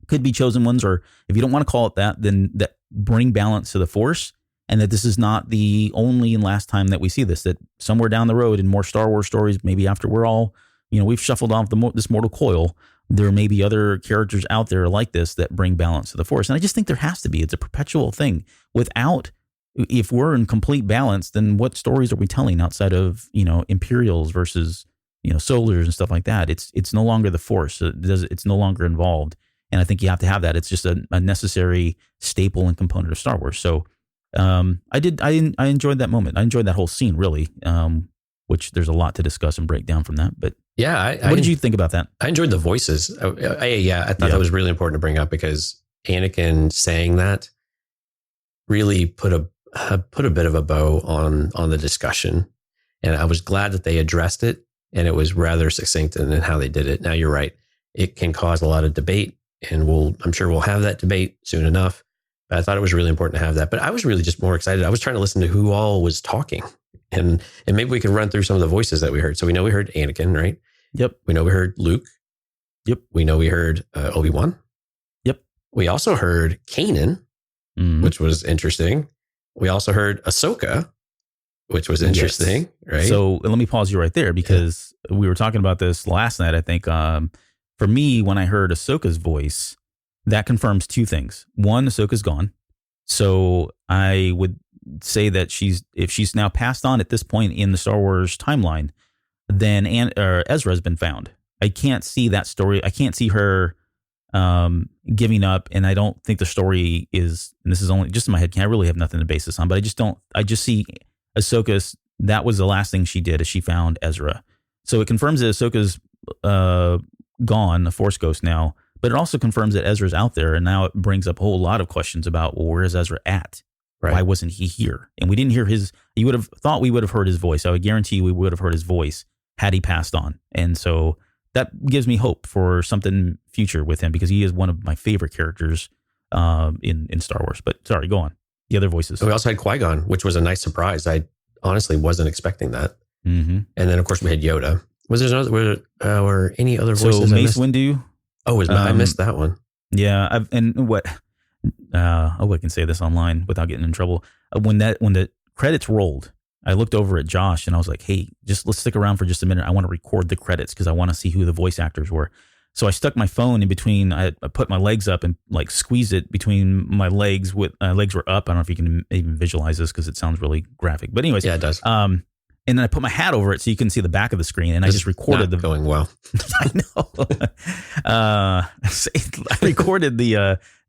could be chosen ones, or if you don't want to call it that, then that bring balance to the Force, and that this is not the only and last time that we see this, that somewhere down the road in more Star Wars stories, maybe after we're all, we've shuffled off this mortal coil, there may be other characters out there like this that bring balance to the Force. And I just think there has to be. It's a perpetual thing. If we're in complete balance, then what stories are we telling outside of, Imperials versus, soldiers and stuff like that? It's no longer the Force. It's no longer involved. And I think you have to have that. It's just a necessary staple and component of Star Wars. So I enjoyed that moment. I enjoyed that whole scene, really, which there's a lot to discuss and break down from that. But yeah, what did you think about that? I enjoyed the voices. I thought that was really important to bring up, because Anakin saying that really put a bit of a bow on the discussion. And I was glad that they addressed it, and it was rather succinct in how they did it. Now, you're right. It can cause a lot of debate, and I'm sure we'll have that debate soon enough. But I thought it was really important to have that. But I was really just more excited. I was trying to listen to who all was talking, and maybe we can run through some of the voices that we heard. So we know we heard Anakin, right? Yep. We know we heard Luke. Yep. We know we heard Obi-Wan. Yep. We also heard Kanan, which was interesting. We also heard Ahsoka, which was interesting, right? So let me pause you right there, because we were talking about this last night. I think for me, when I heard Ahsoka's voice, that confirms two things. One, Ahsoka's gone. So I would say that if she's now passed on at this point in the Star Wars timeline, then Ezra has been found. I can't see that story. I can't see her giving up, and I don't think the story is, and this is only just in my head, I really have nothing to base this on, but I just see Ahsoka's, that was the last thing she did, is she found Ezra. So it confirms that Ahsoka's gone, a Force ghost now, but it also confirms that Ezra's out there, and now it brings up a whole lot of questions about, well, where is Ezra at? Right. Why wasn't he here? And we didn't hear you would have thought we would have heard his voice. I would guarantee you we would have heard his voice had he passed on. And so that gives me hope for something future with him, because he is one of my favorite characters in Star Wars. But sorry, go on. The other voices. We also had Qui-Gon, which was a nice surprise. I honestly wasn't expecting that. Mm-hmm. And then, of course, we had Yoda. Was there were any other voices? So Mace Windu. Oh, I missed that one. Yeah, I can say this online without getting in trouble. When the credits rolled, I looked over at Josh and I was like, "Hey, let's stick around for just a minute. I want to record the credits because I want to see who the voice actors were." So I stuck my phone in between. I put my legs up and like squeezed it between my legs. Legs were up. I don't know if you can even visualize this because it sounds really graphic. But anyways, yeah, it does. And then I put my hat over it so you can see the back of the screen, and I just recorded going well. I know. I recorded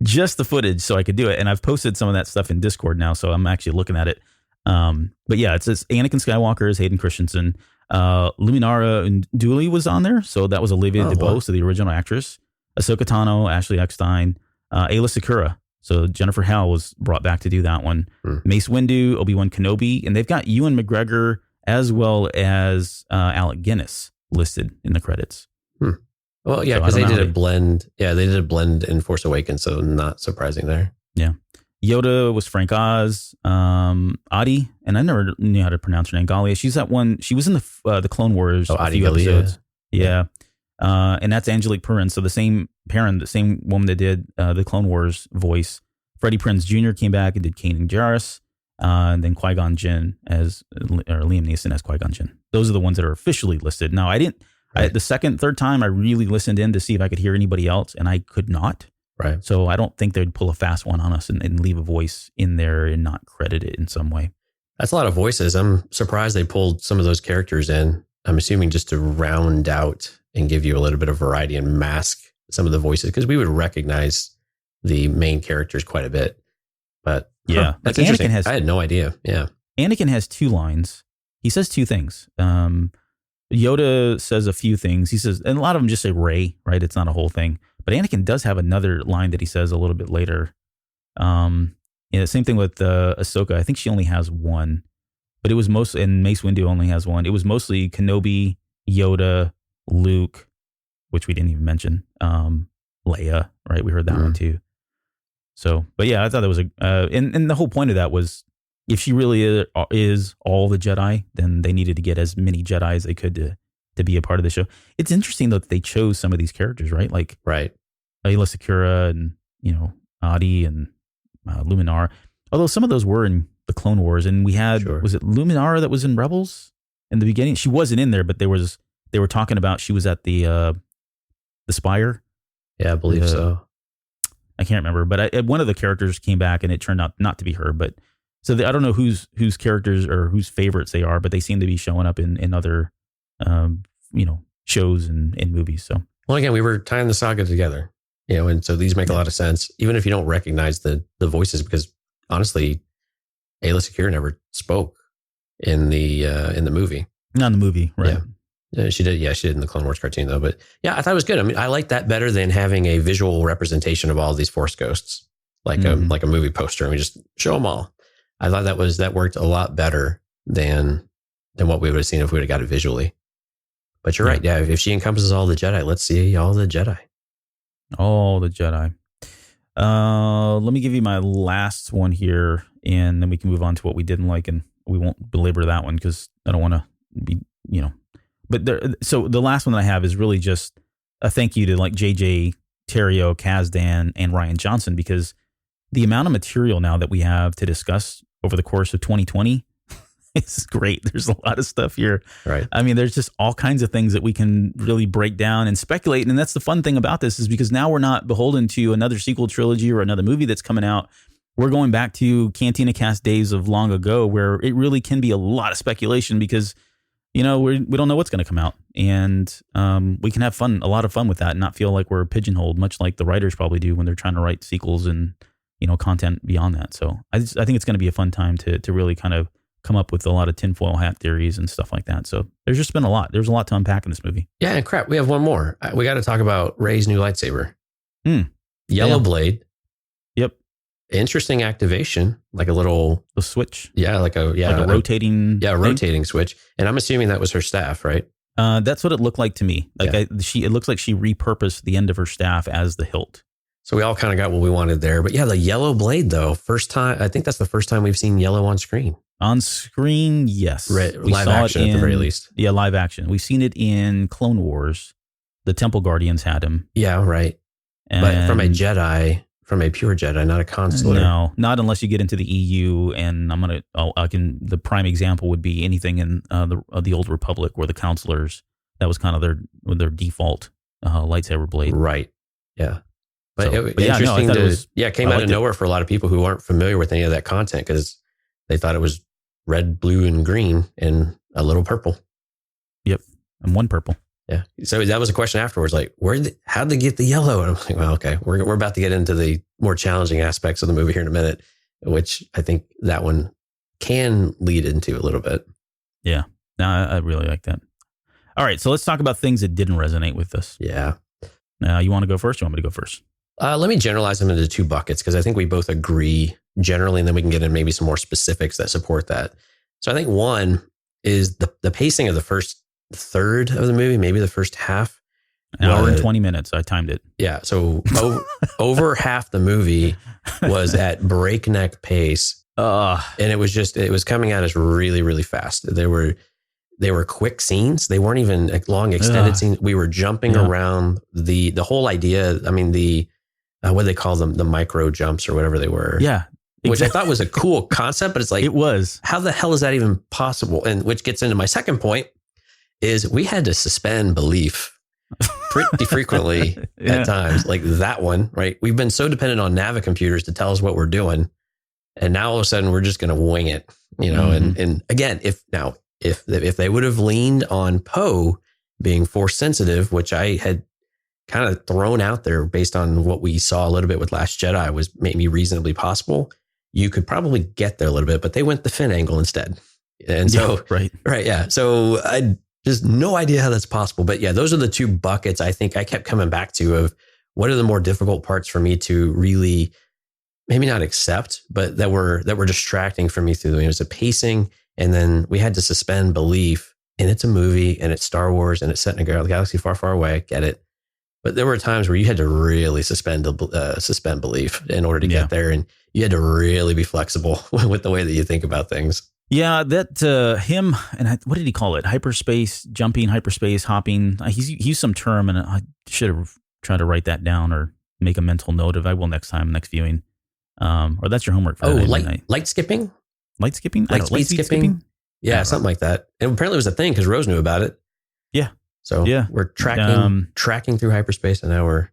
just the footage so I could do it, and I've posted some of that stuff in Discord now, so I'm actually looking at it. But yeah, it says Anakin Skywalker is Hayden Christensen. Luminara Dooley was on there, so that was Olivia DeBose, so the original actress. Ahsoka Tano, Ashley Eckstein, Ayla Secura. So Jennifer Hale was brought back to do that one. Mace Windu, Obi-Wan Kenobi, and they've got Ewan McGregor as well as Alec Guinness listed in the credits. Well, yeah, because they did a blend. Yeah, they did a blend in Force Awakens, so not surprising there. Yeah. Yoda was Frank Oz. Adi, and I never knew how to pronounce her name. Galia. She's that one. She was in the Clone Wars a few episodes. Yeah. And that's Angelique Perrin. So the same woman that did the Clone Wars voice. Freddie Prinze Jr. came back and did Kanan Jarrus. And then Qui-Gon Jinn Liam Neeson as Qui-Gon Jinn. Those are the ones that are officially listed. Now, the third time, I really listened in to see if I could hear anybody else, and I could not. Right. So I don't think they'd pull a fast one on us and leave a voice in there and not credit it in some way. That's a lot of voices. I'm surprised they pulled some of those characters in. I'm assuming just to round out and give you a little bit of variety and mask some of the voices, because we would recognize the main characters quite a bit. But yeah, that's interesting. I had no idea. Yeah. Anakin has two lines. He says two things. Yoda says a few things. He says, and a lot of them just say Rey, right? It's not a whole thing. But Anakin does have another line that he says a little bit later. Same thing with Ahsoka. I think she only has one, but it was mostly, and Mace Windu only has one. It was mostly Kenobi, Yoda, Luke, which we didn't even mention. Leia, right? We heard that one too. So, but yeah, I thought that was and the whole point of that was, if she really is all the Jedi, then they needed to get as many Jedi as they could to to be a part of the show. It's interesting though that they chose some of these characters, right? Like Right. Ayla Secura and, Adi and Luminara. Although some of those were in the Clone Wars, and we had, was it Luminara that was in Rebels in the beginning? She wasn't in there, but they were talking about she was at the Spire. Yeah, I believe so. I can't remember, but one of the characters came back and it turned out not to be her. But so I don't know whose characters or whose favorites they are, but they seem to be showing up in other, shows and movies. So, well, again, we were tying the saga together, and so these make a lot of sense, even if you don't recognize the voices, because honestly, Ayla Secura never spoke in the movie. Not in the movie, right? Yeah, she did. Yeah, she did in the Clone Wars cartoon though. But yeah, I thought it was good. I mean, I like that better than having a visual representation of all of these Force ghosts, like a movie poster, and we just show them all. I thought that worked a lot better than what we would have seen if we would have got it visually. But you're right. Yeah, if she encompasses all the Jedi, let's see all the Jedi. All the Jedi. Let me give you my last one here, and then we can move on to what we didn't like, and we won't belabor that one because I don't want to be, But so the last one that I have is really just a thank you to like JJ, Terrio, Kazdan, and Ryan Johnson, because the amount of material now that we have to discuss over the course of 2020 is great. There's a lot of stuff here. Right. I mean, there's just all kinds of things that we can really break down and speculate. And that's the fun thing about this, is because now we're not beholden to another sequel trilogy or another movie that's coming out. We're going back to Cantina Cast days of long ago, where it really can be a lot of speculation because, we don't know what's going to come out, and we can have a lot of fun with that, and not feel like we're pigeonholed, much like the writers probably do when they're trying to write sequels and, content beyond that. So I think it's going to be a fun time to really kind of come up with a lot of tinfoil hat theories and stuff like that. So there's just been a lot. There's a lot to unpack in this movie. Yeah, and crap, we have one more. We got to talk about Rey's new lightsaber. Yellow blade. Yep. Interesting activation, like a little switch. Yeah, like a rotating. Rotating switch. And I'm assuming that was her staff, right? That's what it looked like to me. It looks like she repurposed the end of her staff as the hilt. So we all kind of got what we wanted there. But yeah, the yellow blade though, first time. I think that's the first time we've seen yellow on screen. On screen, yes. Live action at the very least. Yeah, live action. We've seen it in Clone Wars. The Temple Guardians had him. Yeah, right. But from a Jedi. From a pure Jedi, not a consular. No, not unless you get into the EU. And the prime example would be anything in the Old Republic, where the counselors, that was kind of their default lightsaber blade. Right. Yeah. But it came out of nowhere for a lot of people who aren't familiar with any of that content, because they thought it was red, blue, and green, and a little purple. Yep, and one purple. Yeah. So that was a question afterwards, like, how'd they get the yellow? And I'm like, well, okay, we're about to get into the more challenging aspects of the movie here in a minute, which I think that one can lead into a little bit. Yeah. No, I really like that. All right. So let's talk about things that didn't resonate with us. Yeah. You want to go first? Or you want me to go first? Let me generalize them into two buckets, because I think we both agree generally, and then we can get into maybe some more specifics that support that. So I think one is the pacing of the first third of the movie, maybe the first half. An hour and 20 minutes. I timed it. Yeah. So over half the movie was at breakneck pace. And it was coming at us really, really fast. They were quick scenes. They weren't even long extended scenes. We were jumping around the whole idea. I mean, what do they call them? The micro jumps or whatever they were. Yeah. Exactly. Which I thought was a cool concept, but it's like, it was. How the hell is that even possible? And which gets into my second point, is we had to suspend belief pretty frequently at times, like that one, right? We've been so dependent on Navicomputers to tell us what we're doing. And now all of a sudden we're just going to wing it, and again, if they would have leaned on Poe being force sensitive, which I had kind of thrown out there based on what we saw a little bit with Last Jedi was maybe reasonably possible, you could probably get there a little bit, but they went the Finn angle instead. And so, right. Yeah. So just no idea how that's possible. But yeah, those are the two buckets I think I kept coming back to of what are the more difficult parts for me to really maybe not accept, but that were distracting for me through the movie. It was the pacing, and then we had to suspend belief. And it's a movie, and it's Star Wars, and it's set in a galaxy far, far away. I get it. But there were times where you had to really suspend belief in order to get there. And you had to really be flexible with the way that you think about things. Yeah, that him and what did he call it? Hyperspace jumping, hyperspace hopping. He used some term, and I should have tried to write that down or make a mental note of. I will next time, next viewing. Or that's your homework. For light skipping, light skipping, light speed skipping. Yeah, something like that. And apparently it was a thing because Rose knew about it. Yeah. So we're tracking through hyperspace, and now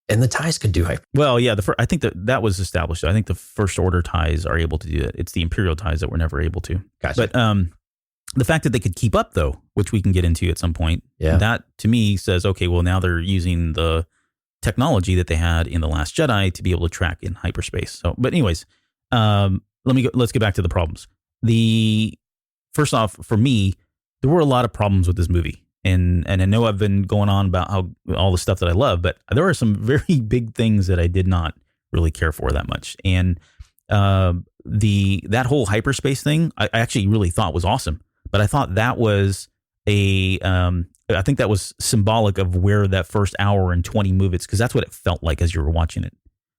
and the ties could do hyper. Well, yeah, I think that was established. I think the first order ties are able to do that. It's the Imperial ties that were never able to. Gotcha. But the fact that they could keep up, though, which we can get into at some point, that to me says, okay, well, now they're using the technology that they had in The Last Jedi to be able to track in hyperspace. So, but anyways, let's get back to the problems. First off, for me, there were a lot of problems with this movie. And I know I've been going on about how all the stuff that I love, but there are some very big things that I did not really care for that much. And that whole hyperspace thing, I actually really thought was awesome. But I thought that was I think that was symbolic of where that first hour and 20 movies, because that's what it felt like as you were watching it,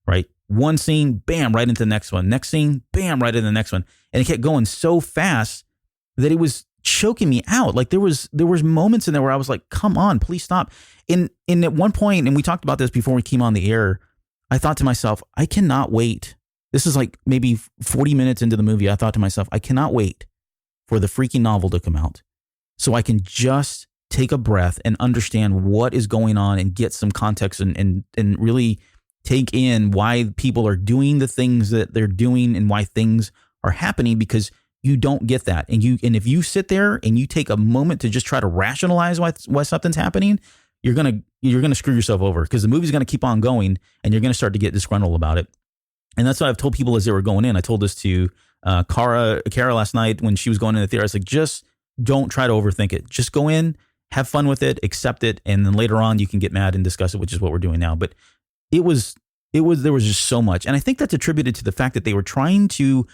right? One scene, bam, right into the next one. Next scene, bam, right into the next one. And it kept going so fast that it was choking me out. Like there was moments in there where I was like, come on, please stop. In at one point, and we talked about this before we came on the air, I thought to myself, I cannot wait. This is like maybe 40 minutes into the movie. I thought to myself, I cannot wait for the freaking novel to come out so I can just take a breath and understand what is going on and get some context and really take in why people are doing the things that they're doing and why things are happening, because you don't get that. And if you sit there and you take a moment to just try to rationalize why something's happening, you're gonna screw yourself over, because the movie's gonna keep on going and you're gonna start to get disgruntled about it. And that's what I've told people as they were going in. I told this to Kara last night when she was going in the theater. I was like, just don't try to overthink it. Just go in, have fun with it, accept it, and then later on you can get mad and discuss it, which is what we're doing now. But there was just so much, and I think that's attributed to the fact that they were trying to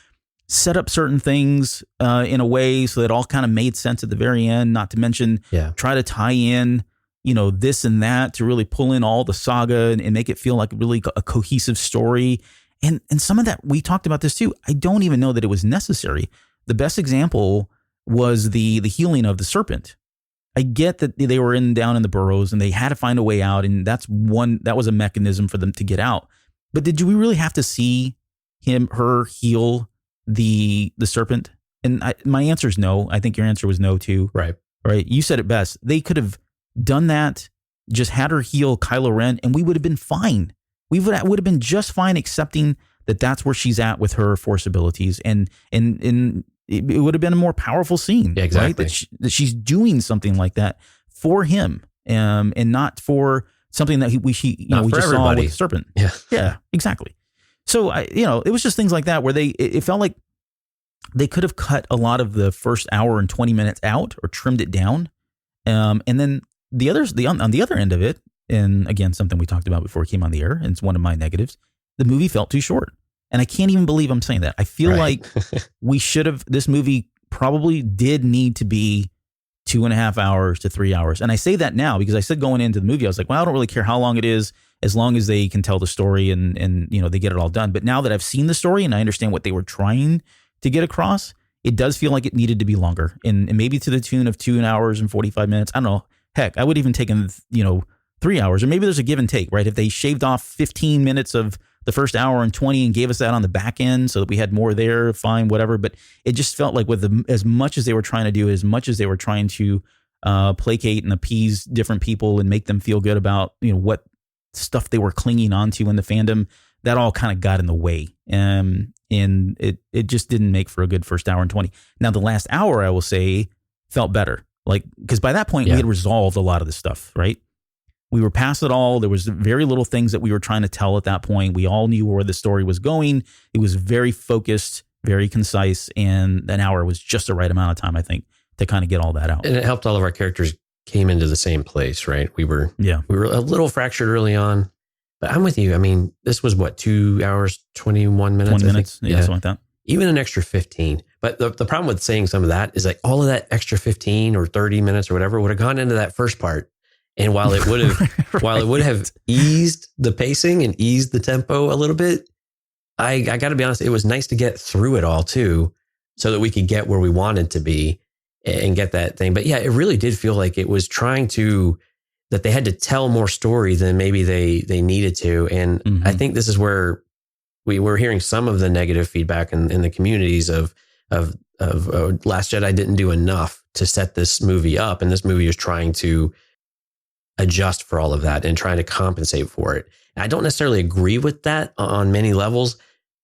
set up certain things in a way so that it all kind of made sense at the very end. Not to mention, try to tie in, this and that to really pull in all the saga and make it feel like really a cohesive story. And some of that, we talked about this too. I don't even know that it was necessary. The best example was the healing of the serpent. I get that they were down in the burrows and they had to find a way out, and that was a mechanism for them to get out. But did we really have to see her heal the serpent? And my answer is no. I think your answer was no too. Right. You said it best. They could have done that, just had her heal Kylo Ren, and we would have been fine. We would have been just fine accepting that that's where she's at with her Force abilities, and it would have been a more powerful scene. Yeah, exactly. Right? That she's doing something like that for him, and not for something that we just everybody. Saw with the serpent. Yeah, exactly. So it was just things like that where it felt like they could have cut a lot of the first hour and 20 minutes out or trimmed it down, and then on the other end of it, and again, something we talked about before we came on the air, and it's one of my negatives, the movie felt too short. And I can't even believe I'm saying that. I feel like this movie probably did need to be 2.5 hours to 3 hours. And I say that now because I said going into the movie, I was like, well, I don't really care how long it is, as long as they can tell the story and they get it all done. But now that I've seen the story and I understand what they were trying to get across, it does feel like it needed to be longer, and maybe to the tune of 2 hours and 45 minutes. I don't know. Heck, I would even take 3 hours, or maybe there's a give and take, right? If they shaved off 15 minutes of the first hour and 20 and gave us that on the back end so that we had more there, fine, whatever. But it just felt like as much as they were trying to do, as much as they were trying to placate and appease different people and make them feel good about, what stuff they were clinging onto in the fandom, that all kind of got in the way. And it just didn't make for a good first hour and 20. Now, the last hour, I will say, felt better. Because by that point, we had resolved a lot of this stuff, right? We were past it all. There was very little things that we were trying to tell at that point. We all knew where the story was going. It was very focused, very concise, and an hour was just the right amount of time, I think, to kind of get all that out. And it helped all of our characters came into the same place, right? We were a little fractured early on, but I'm with you. I mean, this was 2 hours, 21 minutes? 20 minutes, yeah, something like that. Even an extra 15. But the problem with saying some of that is all of that extra 15 or 30 minutes or whatever would have gone into that first part. And while it would have eased the pacing and eased the tempo a little bit, I got to be honest, it was nice to get through it all too. so that we could get where we wanted to be and get that thing. But yeah, it really did feel like it was that they had to tell more story than maybe they needed to. And I think this is where we were hearing some of the negative feedback in the communities of Last Jedi didn't do enough to set this movie up. And this movie is trying to adjust for all of that and trying to compensate for it. And I don't necessarily agree with that on many levels,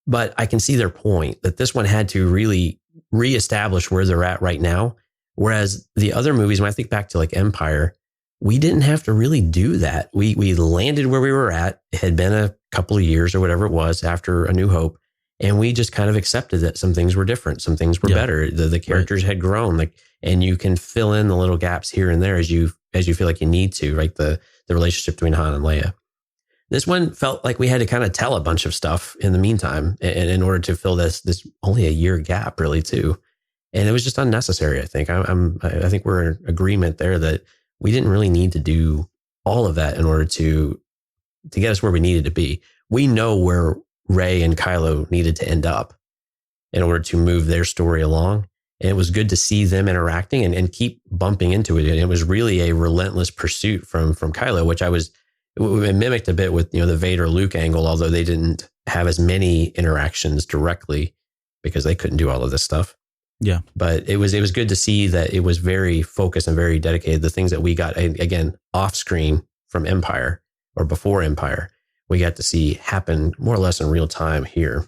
but I can see their point that this one had to really reestablish where they're at right now. Whereas the other movies, when I think back to like Empire, we didn't have to really do that. We landed where we were at. It had been a couple of years or whatever it was after A New Hope. And we just kind of accepted that some things were different. Some things were better. The characters had grown, and you can fill in the little gaps here and there as you feel like you need to, right? The relationship between Han and Leia. This one felt like we had to kind of tell a bunch of stuff in the meantime, and in order to fill this only a year gap really too. And it was just unnecessary. I think I think we're in agreement there that we didn't really need to do all of that in order to get us where we needed to be. We know where Rey and Kylo needed to end up in order to move their story along. And it was good to see them interacting and keep bumping into it. And it was really a relentless pursuit from Kylo, which it mimicked a bit with, the Vader Luke angle, although they didn't have as many interactions directly because they couldn't do all of this stuff. Yeah. But it was good to see that it was very focused and very dedicated. The things that we got, again, off screen from Empire or before Empire, we got to see happen more or less in real time here.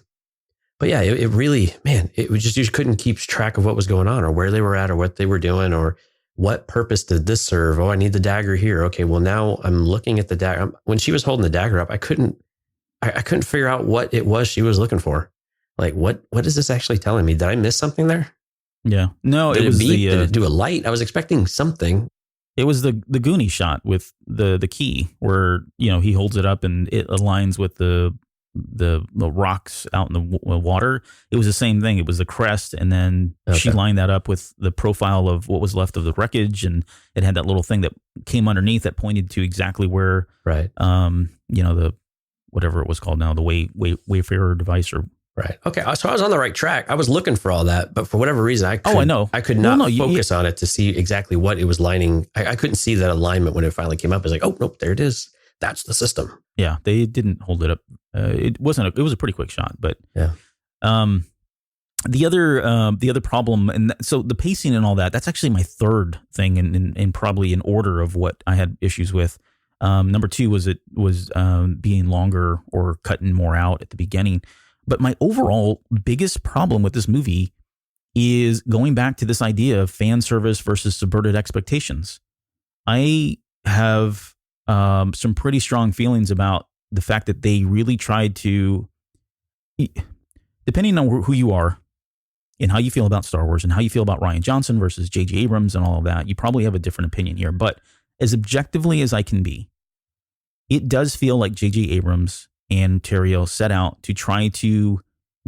But yeah, it really, man, it was just, you couldn't keep track of what was going on or where they were at or what they were doing or what purpose did this serve? Oh, I need the dagger here. Okay, well now I'm looking at the dagger. When she was holding the dagger up, I couldn't figure out what it was she was looking for. Like, what is this actually telling me? Did I miss something there? Yeah. No, did it do a light? I was expecting something. It was the Goonie shot with the key where, he holds it up and it aligns with the rocks out in the water. It was the same thing. It was the crest. And then she lined that up with the profile of what was left of the wreckage. And it had that little thing that came underneath that pointed to exactly where, right. The, whatever it was called now, the Wayfarer device or. Right. Okay. So I was on the right track. I was looking for all that, but for whatever reason, I could not focus on it to see exactly what it was lining. I couldn't see that alignment when it finally came up. It was like, oh, nope, there it is. That's the system. Yeah. They didn't hold it up. It was a pretty quick shot, but yeah. The other problem, and so the pacing and all that, that's actually my third thing in probably in order of what I had issues with. Number two was being longer or cutting more out at the beginning. But my overall biggest problem with this movie is going back to this idea of fan service versus subverted expectations. I have some pretty strong feelings about the fact that they really tried to, depending on who you are and how you feel about Star Wars and how you feel about Rian Johnson versus J.J. Abrams and all of that, you probably have a different opinion here. But as objectively as I can be, it does feel like J.J. Abrams and Terrio set out to try to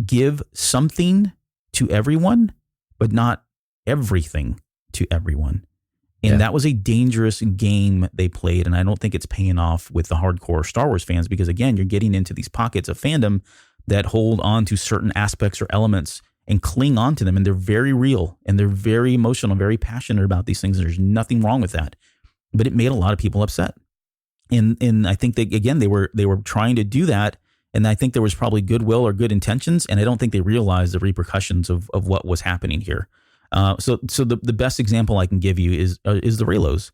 give something to everyone, but not everything to everyone. And that was a dangerous game they played. And I don't think it's paying off with the hardcore Star Wars fans because, again, you're getting into these pockets of fandom that hold on to certain aspects or elements and cling on to them. And they're very real and they're very emotional, very passionate about these things. And there's nothing wrong with that. But it made a lot of people upset. And I think that, again, they were trying to do that. And I think there was probably goodwill or good intentions. And I don't think they realized the repercussions of what was happening here. So the best example I can give you is the Reylos.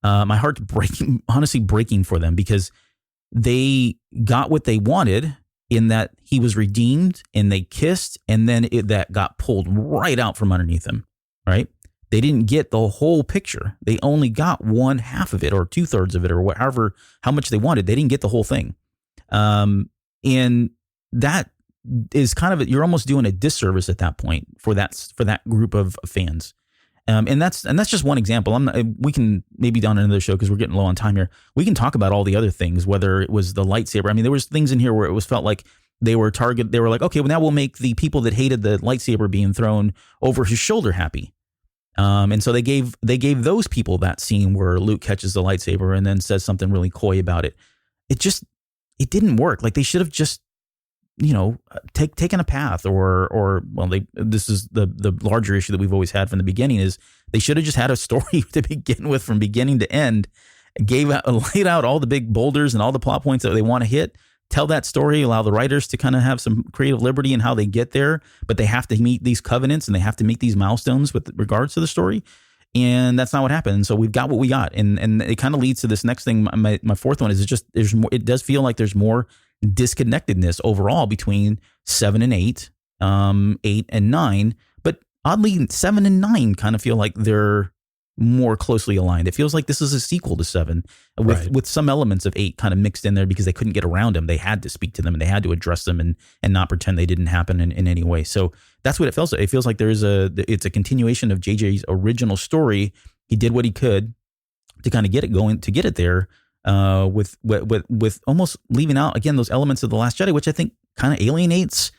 My heart's honestly breaking for them because they got what they wanted in that he was redeemed and they kissed. And then that got pulled right out from underneath them. Right. They didn't get the whole picture. They only got one half of it or 2/3 of it or whatever, how much they wanted. They didn't get the whole thing. And that is kind of, you're almost doing a disservice at that point for that group of fans. And that's just one example. We can maybe down another show because we're getting low on time here. We can talk about all the other things, whether it was the lightsaber. I mean, there was things in here where it felt like they were like, okay, well now we'll make the people that hated the lightsaber being thrown over his shoulder happy. And so they gave those people that scene where Luke catches the lightsaber and then says something really coy about it. It didn't work. Like they should have just taken a path this is the larger issue that we've always had from the beginning is they should have just had a story to begin with from beginning to end, laid out all the big boulders and all the plot points that they want to hit, tell that story, allow the writers to kind of have some creative liberty in how they get there, but they have to meet these covenants and they have to meet these milestones with regards to the story. And that's not what happened. And so we've got what we got. And it kind of leads to this next thing. My fourth one is there's more, it does feel like there's more disconnectedness overall between 7 and 8, 8 and 9. But oddly, 7 and 9 kind of feel like they're more closely aligned. It feels like this is a sequel to 7 with some elements of 8 kind of mixed in there because they couldn't get around them. They had to speak to them and they had to address them and not pretend they didn't happen in any way. So that's what it feels like. It feels like it's a continuation of JJ's original story. He did what he could to kind of get it going, to get it there, with almost leaving out again those elements of The Last Jedi, which I think kind of alienates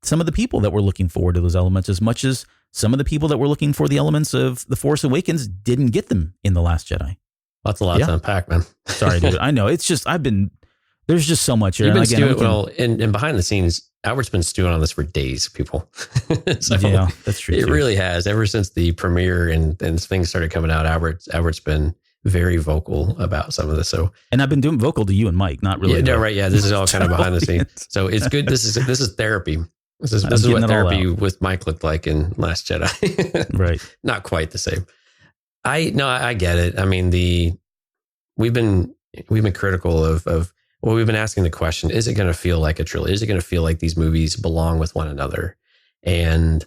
some of the people that were looking forward to those elements as much as some of the people that were looking for the elements of The Force Awakens didn't get them in The Last Jedi. That's a lot to unpack, man. Sorry, dude. I know. It's just, there's just so much here. You've been stewing, and behind the scenes, Albert's been stewing on this for days, people. So yeah, that's true. It really has. Ever since the premiere and things started coming out, Albert's been very vocal about some of this. So, and I've been doing vocal to you and Mike, not really. Yeah, no, right. Yeah. This is all kind of behind the scenes. So it's good. This is therapy. This is what therapy with Mike looked like in Last Jedi. Right. Not quite the same. I get it. I mean, we've been critical of we've been asking the question, is it going to feel like a trilogy? Is it going to feel like these movies belong with one another? And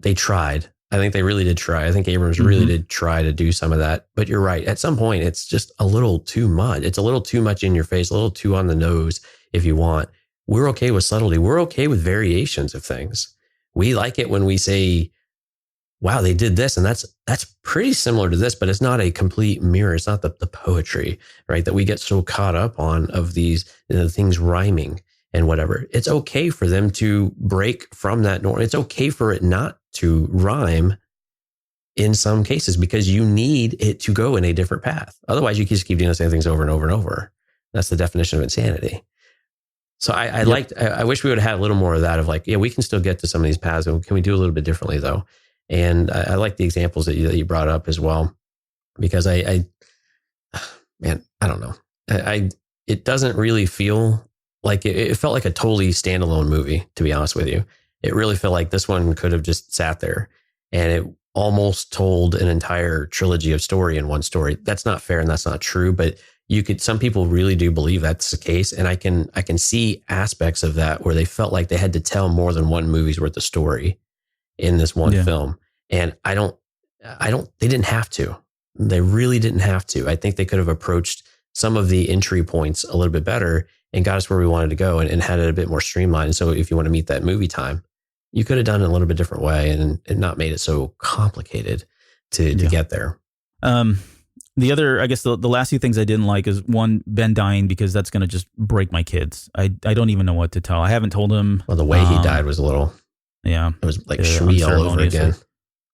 they tried. I think they really did try. I think Abrams really did try to do some of that. But you're right. At some point, it's just a little too much. It's a little too much in your face, a little too on the nose, if you want. We're okay with subtlety. We're okay with variations of things. We like it when we say, wow, they did this. And that's pretty similar to this, but it's not a complete mirror. It's not the poetry, right? That we get so caught up on of these things rhyming and whatever. It's okay for them to break from that norm. It's okay for it not to rhyme in some cases because you need it to go in a different path. Otherwise, you just keep doing the same things over and over and over. That's the definition of insanity. So I wish we would have had a little more of that of like, yeah, we can still get to some of these paths. Can we do a little bit differently though? And I like the examples that you brought up as well, because I don't know. It doesn't really feel like it felt like a totally standalone movie, to be honest with you. It really felt like this one could have just sat there and it almost told an entire trilogy of story in one story. That's not fair and that's not true, but some people really do believe that's the case. And I can see aspects of that where they felt like they had to tell more than one movie's worth of story in this one film. And they didn't have to. They really didn't have to. I think they could have approached some of the entry points a little bit better and got us where we wanted to go and had it a bit more streamlined. So if you want to meet that movie time, you could have done it a little bit different way and not made it so complicated to get there. The other, I guess the last few things I didn't like is one, Ben dying, because that's going to just break my kids. I don't even know what to tell. I haven't told him. Well, the way he died was a little, it was like Shmi all over again.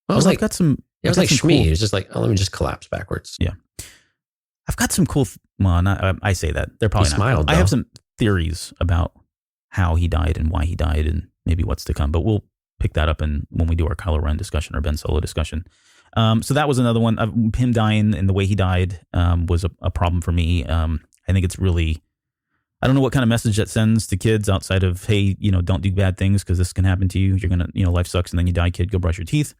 Well, it was like, it was like Shmi. Cool. It was just like, oh, let me just collapse backwards. Yeah. I've got some cool, I say that. They're probably not. Smiled, I have some theories about how he died and why he died and maybe what's to come, but we'll pick that up when we do our Kylo Ren discussion or Ben Solo discussion. So that was another one. Him dying and the way he died was a problem for me. I think it's really, I don't know what kind of message that sends to kids outside of, hey, don't do bad things because this can happen to you. You're going to, life sucks and then you die, kid, go brush your teeth.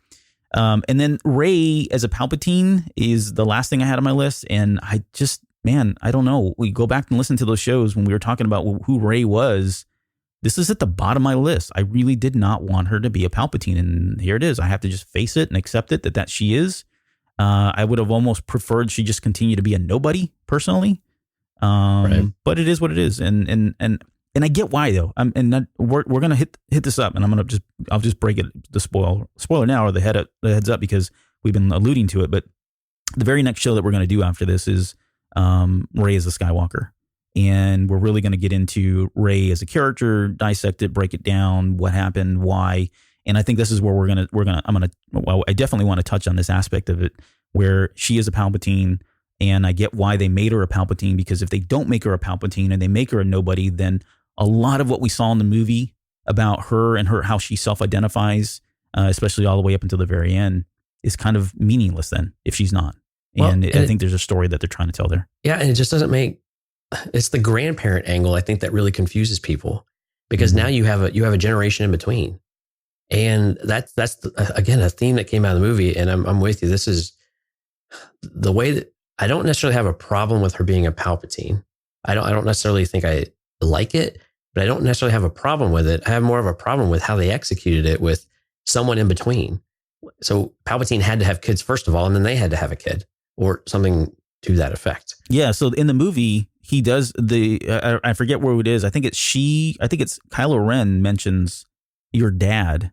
And then Rey as a Palpatine is the last thing I had on my list. And I just, I don't know. We go back and listen to those shows when we were talking about who Rey was. This is at the bottom of my list. I really did not want her to be a Palpatine. And here it is. I have to just face it and accept it that she is. I would have almost preferred she just continue to be a nobody personally. Right. But it is what it is. And I get why though. We're going to hit this up and I'll just break it, the spoiler now or the heads up because we've been alluding to it. But the very next show that we're going to do after this is Rise of Skywalker. And we're really going to get into Rey as a character, dissect it, break it down, what happened, why. And I think this is where I definitely want to touch on this aspect of it where she is a Palpatine. And I get why they made her a Palpatine, because if they don't make her a Palpatine and they make her a nobody, then a lot of what we saw in the movie about her and how she self-identifies, especially all the way up until the very end, is kind of meaningless then if she's not. And I think there's a story that they're trying to tell there. Yeah, and it just doesn't it's the grandparent angle, I think, that really confuses people, because now you have a generation in between. And that's again, a theme that came out of the movie. And I'm with you. This is the way that I don't necessarily have a problem with her being a Palpatine. I don't necessarily think I like it, but I don't necessarily have a problem with it. I have more of a problem with how they executed it with someone in between. So Palpatine had to have kids first of all, and then they had to have a kid or something to that effect. Yeah. So in the movie, he does I forget where it is. I think it's Kylo Ren mentions your dad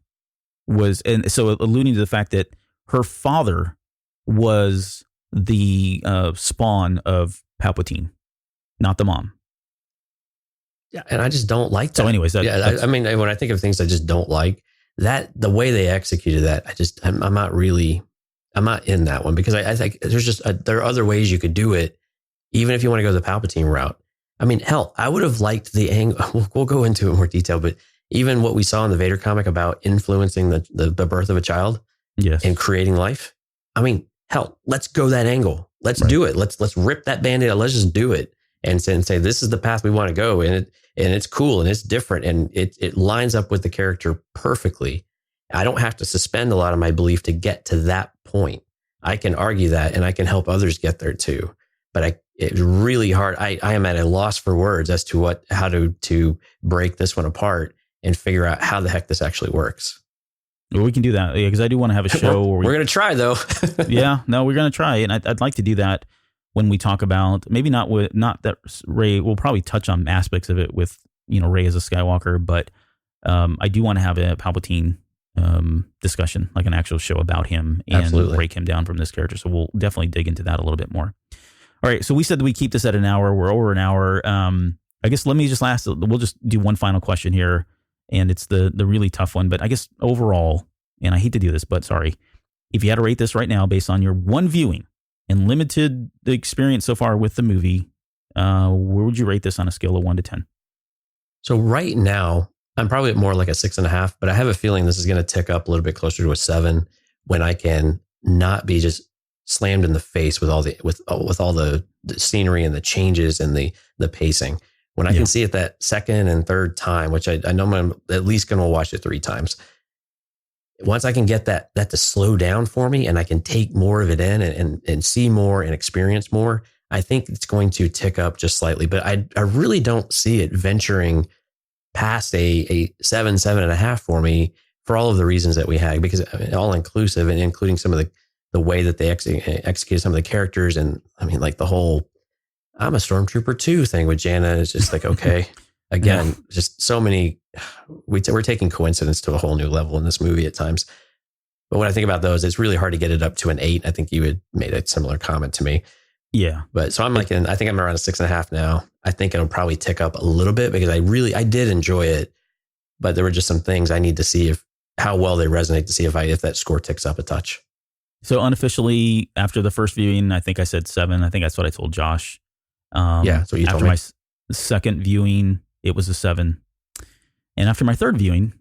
was, and so alluding to the fact that her father was the spawn of Palpatine, not the mom. Yeah, and I just don't like that. So anyways, I mean, when I think of things I just don't like, that the way they executed that, I'm not in that one, because I think there are other ways you could do it, even if you want to go the Palpatine route. I mean, hell, I would have liked the angle. We'll go into it in more detail, but even what we saw in the Vader comic about influencing the birth of a child, yes, and creating life. I mean, hell, let's go that angle. Let's do it. Let's rip that Band-Aid out. Let's just do it and say this is the path we want to go, and it's cool and it's different and it lines up with the character perfectly. I don't have to suspend a lot of my belief to get to that point. I can argue that, and I can help others get there too. But it's really hard. I am at a loss for words as to how to break this one apart and figure out how the heck this actually works. Well, we can do that, because I do want to have a show. We're going to try, though. Yeah, no, we're going to try, and I'd like to do that when we talk about, maybe not that Rey. We'll probably touch on aspects of it with Rey as a Skywalker, but I do want to have a Palpatine discussion, like an actual show about him, and Absolutely. break him down from this character. So we'll definitely dig into that a little bit more. All right, so we said that we keep this at an hour. We're over an hour. I guess we'll just do one final question here. And it's the really tough one, but I guess overall, and I hate to do this, but sorry, if you had to rate this right now based on your one viewing and limited experience so far with the movie, where would you rate this on a scale of 1 to 10? So right now, I'm probably at more like a 6.5, but I have a feeling this is going to tick up a little bit closer to a 7 when I can not be just slammed in the face with all the scenery and the changes and the pacing. When I can see it that second and third time, which I know I'm at least going to watch it 3 times. Once I can get that to slow down for me, and I can take more of it in and see more and experience more, I think it's going to tick up just slightly. But I really don't see it venturing past a 7.5 for me, for all of the reasons that we had, because all inclusive and including some of the way that they executed some of the characters. And I mean, like the whole I'm a Stormtrooper too thing with Jana is just like, okay, again, just so many, we're taking coincidence to a whole new level in this movie at times. But when I think about those, it's really hard to get it up to an 8. I think you had made a similar comment to me. Yeah. But so I think I'm around a 6.5 now. I think it'll probably tick up a little bit, because I did enjoy it, but there were just some things I need to see how well they resonate, to see if that score ticks up a touch. So unofficially, after the first viewing, I think I said 7. I think that's what I told Josh. That's what you told me. After my second viewing, it was a 7. And after my third viewing,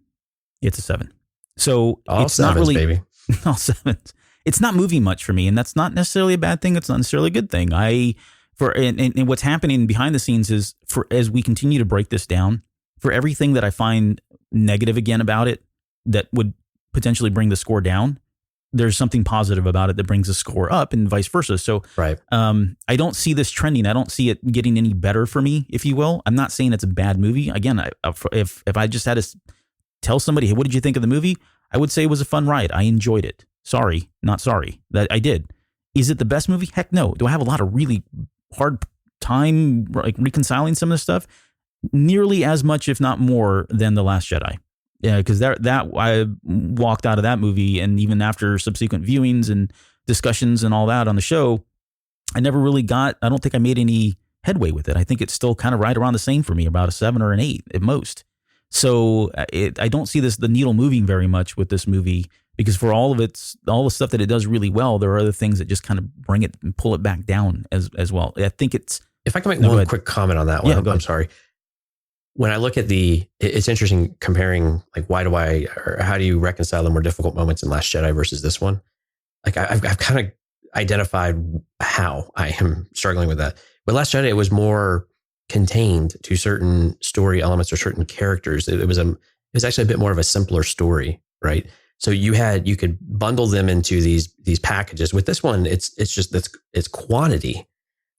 it's a 7. So all it's sevens, not really baby. all 7s. It's not moving much for me, and that's not necessarily a bad thing. It's not necessarily a good thing. And what's happening behind the scenes is, as we continue to break this down, for everything that I find negative again about it that would potentially bring the score down, there's something positive about it that brings the score up, and vice versa. So right. I don't see this trending. I don't see it getting any better for me, if you will. I'm not saying it's a bad movie. Again, if I just had to tell somebody, hey, what did you think of the movie? I would say it was a fun ride. I enjoyed it. Sorry, not sorry that I did. Is it the best movie? Heck no. Do I have a lot of really hard time like reconciling some of this stuff? Nearly as much, if not more, than The Last Jedi. Yeah, because that I walked out of that movie, and even after subsequent viewings and discussions and all that on the show, I never really I don't think I made any headway with it. I think it's still kind of right around the same for me, about a 7 or an 8 at most. So I don't see the needle moving very much with this movie, because for all the stuff that it does really well, there are other things that just kind of bring it and pull it back down as well. I think it's. If I can make one quick comment on that one, I'm sorry. when I look at it's interesting comparing like or how do you reconcile the more difficult moments in Last Jedi versus this one? Like I've kind of identified how I am struggling with that. With Last Jedi, it was more contained to certain story elements or certain characters. It was actually a bit more of a simpler story, right? So you could bundle them into these packages. With this one, it's quantity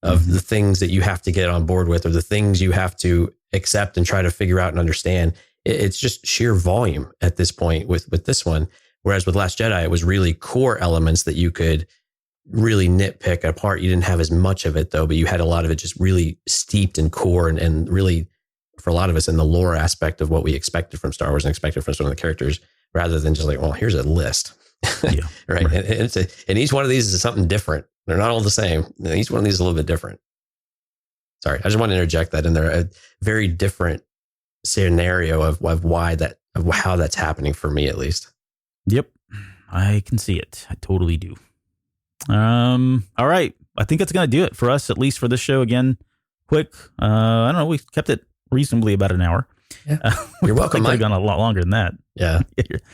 of the things that you have to get on board with, or the things you have to accept and try to figure out and understand. It's just sheer volume at this point with this one. Whereas with Last Jedi, it was really core elements that you could really nitpick apart. You didn't have as much of it though, but you had a lot of it just really steeped in core and really, for a lot of us, in the lore aspect of what we expected from Star Wars and expected from some of the characters, rather than just like, well, here's a list. Yeah, right. And each one of these is something different. They're not all the same. Each one of these is a little bit different. Sorry, I just want to interject that in there. A very different scenario of how that's happening for me, at least. Yep, I can see it. I totally do. All right, I think that's gonna do it for us, at least for this show. Again, quick. I don't know. We kept it reasonably about an hour. Yeah, you're welcome. Could have gone a lot longer than that. Yeah,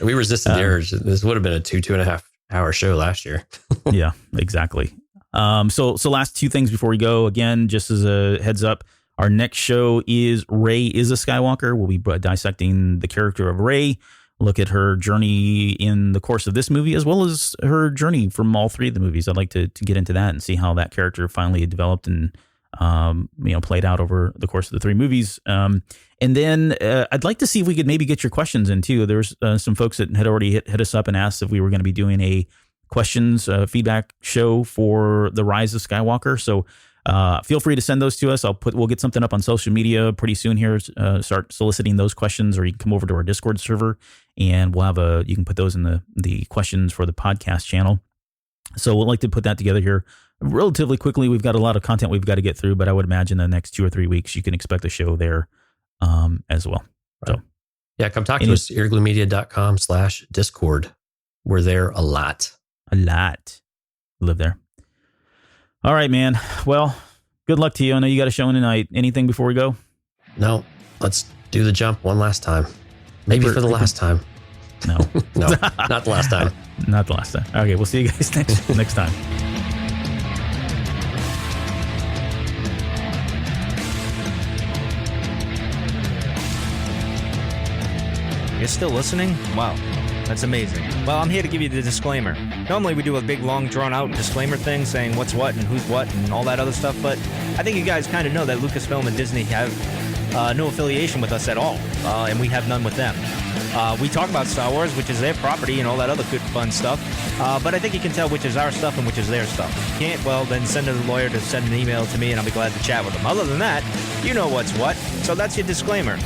we resisted the urge. This would have been a 2.5 hour show last year. Yeah, exactly. So last two things before we go. Again, just as a heads up, our next show is Rey is a Skywalker. We'll be dissecting the character of Rey, look at her journey in the course of this movie, as well as her journey from all three of the movies. I'd like to get into that and see how that character finally developed and played out over the course of the three movies. And then I'd like to see if we could maybe get your questions in too. There's some folks that had already hit us up and asked if we were going to be doing a questions feedback show for the Rise of Skywalker. So feel free to send those to us. We'll get something up on social media pretty soon here. Start soliciting those questions, or you can come over to our Discord server and we'll have you can put those in the questions for the podcast channel. So we'd like to put that together here relatively quickly. We've got a lot of content we've got to get through, but I would imagine the next 2 or 3 weeks you can expect a show there as well. Right. So yeah, come talk to us, eargluemedia.com/Discord. We're there a lot. Live there. All right, man. Well, good luck to you. I know you got a show tonight. Anything before we go? No, let's do the jump one last time. Maybe for the last time. No. No, not the last time. Not the last time. Okay, we'll see you guys next time. You're still listening? Wow, that's amazing. Well, I'm here to give you the disclaimer. Normally we do a big, long, drawn-out disclaimer thing saying what's what and who's what and all that other stuff, but I think you guys kind of know that Lucasfilm and Disney have no affiliation with us at all, and we have none with them. We talk about Star Wars, which is their property, and all that other good, fun stuff, but I think you can tell which is our stuff and which is their stuff. If you can't, well, then send a lawyer to send an email to me, and I'll be glad to chat with them. Other than that, you know what's what, so that's your disclaimer.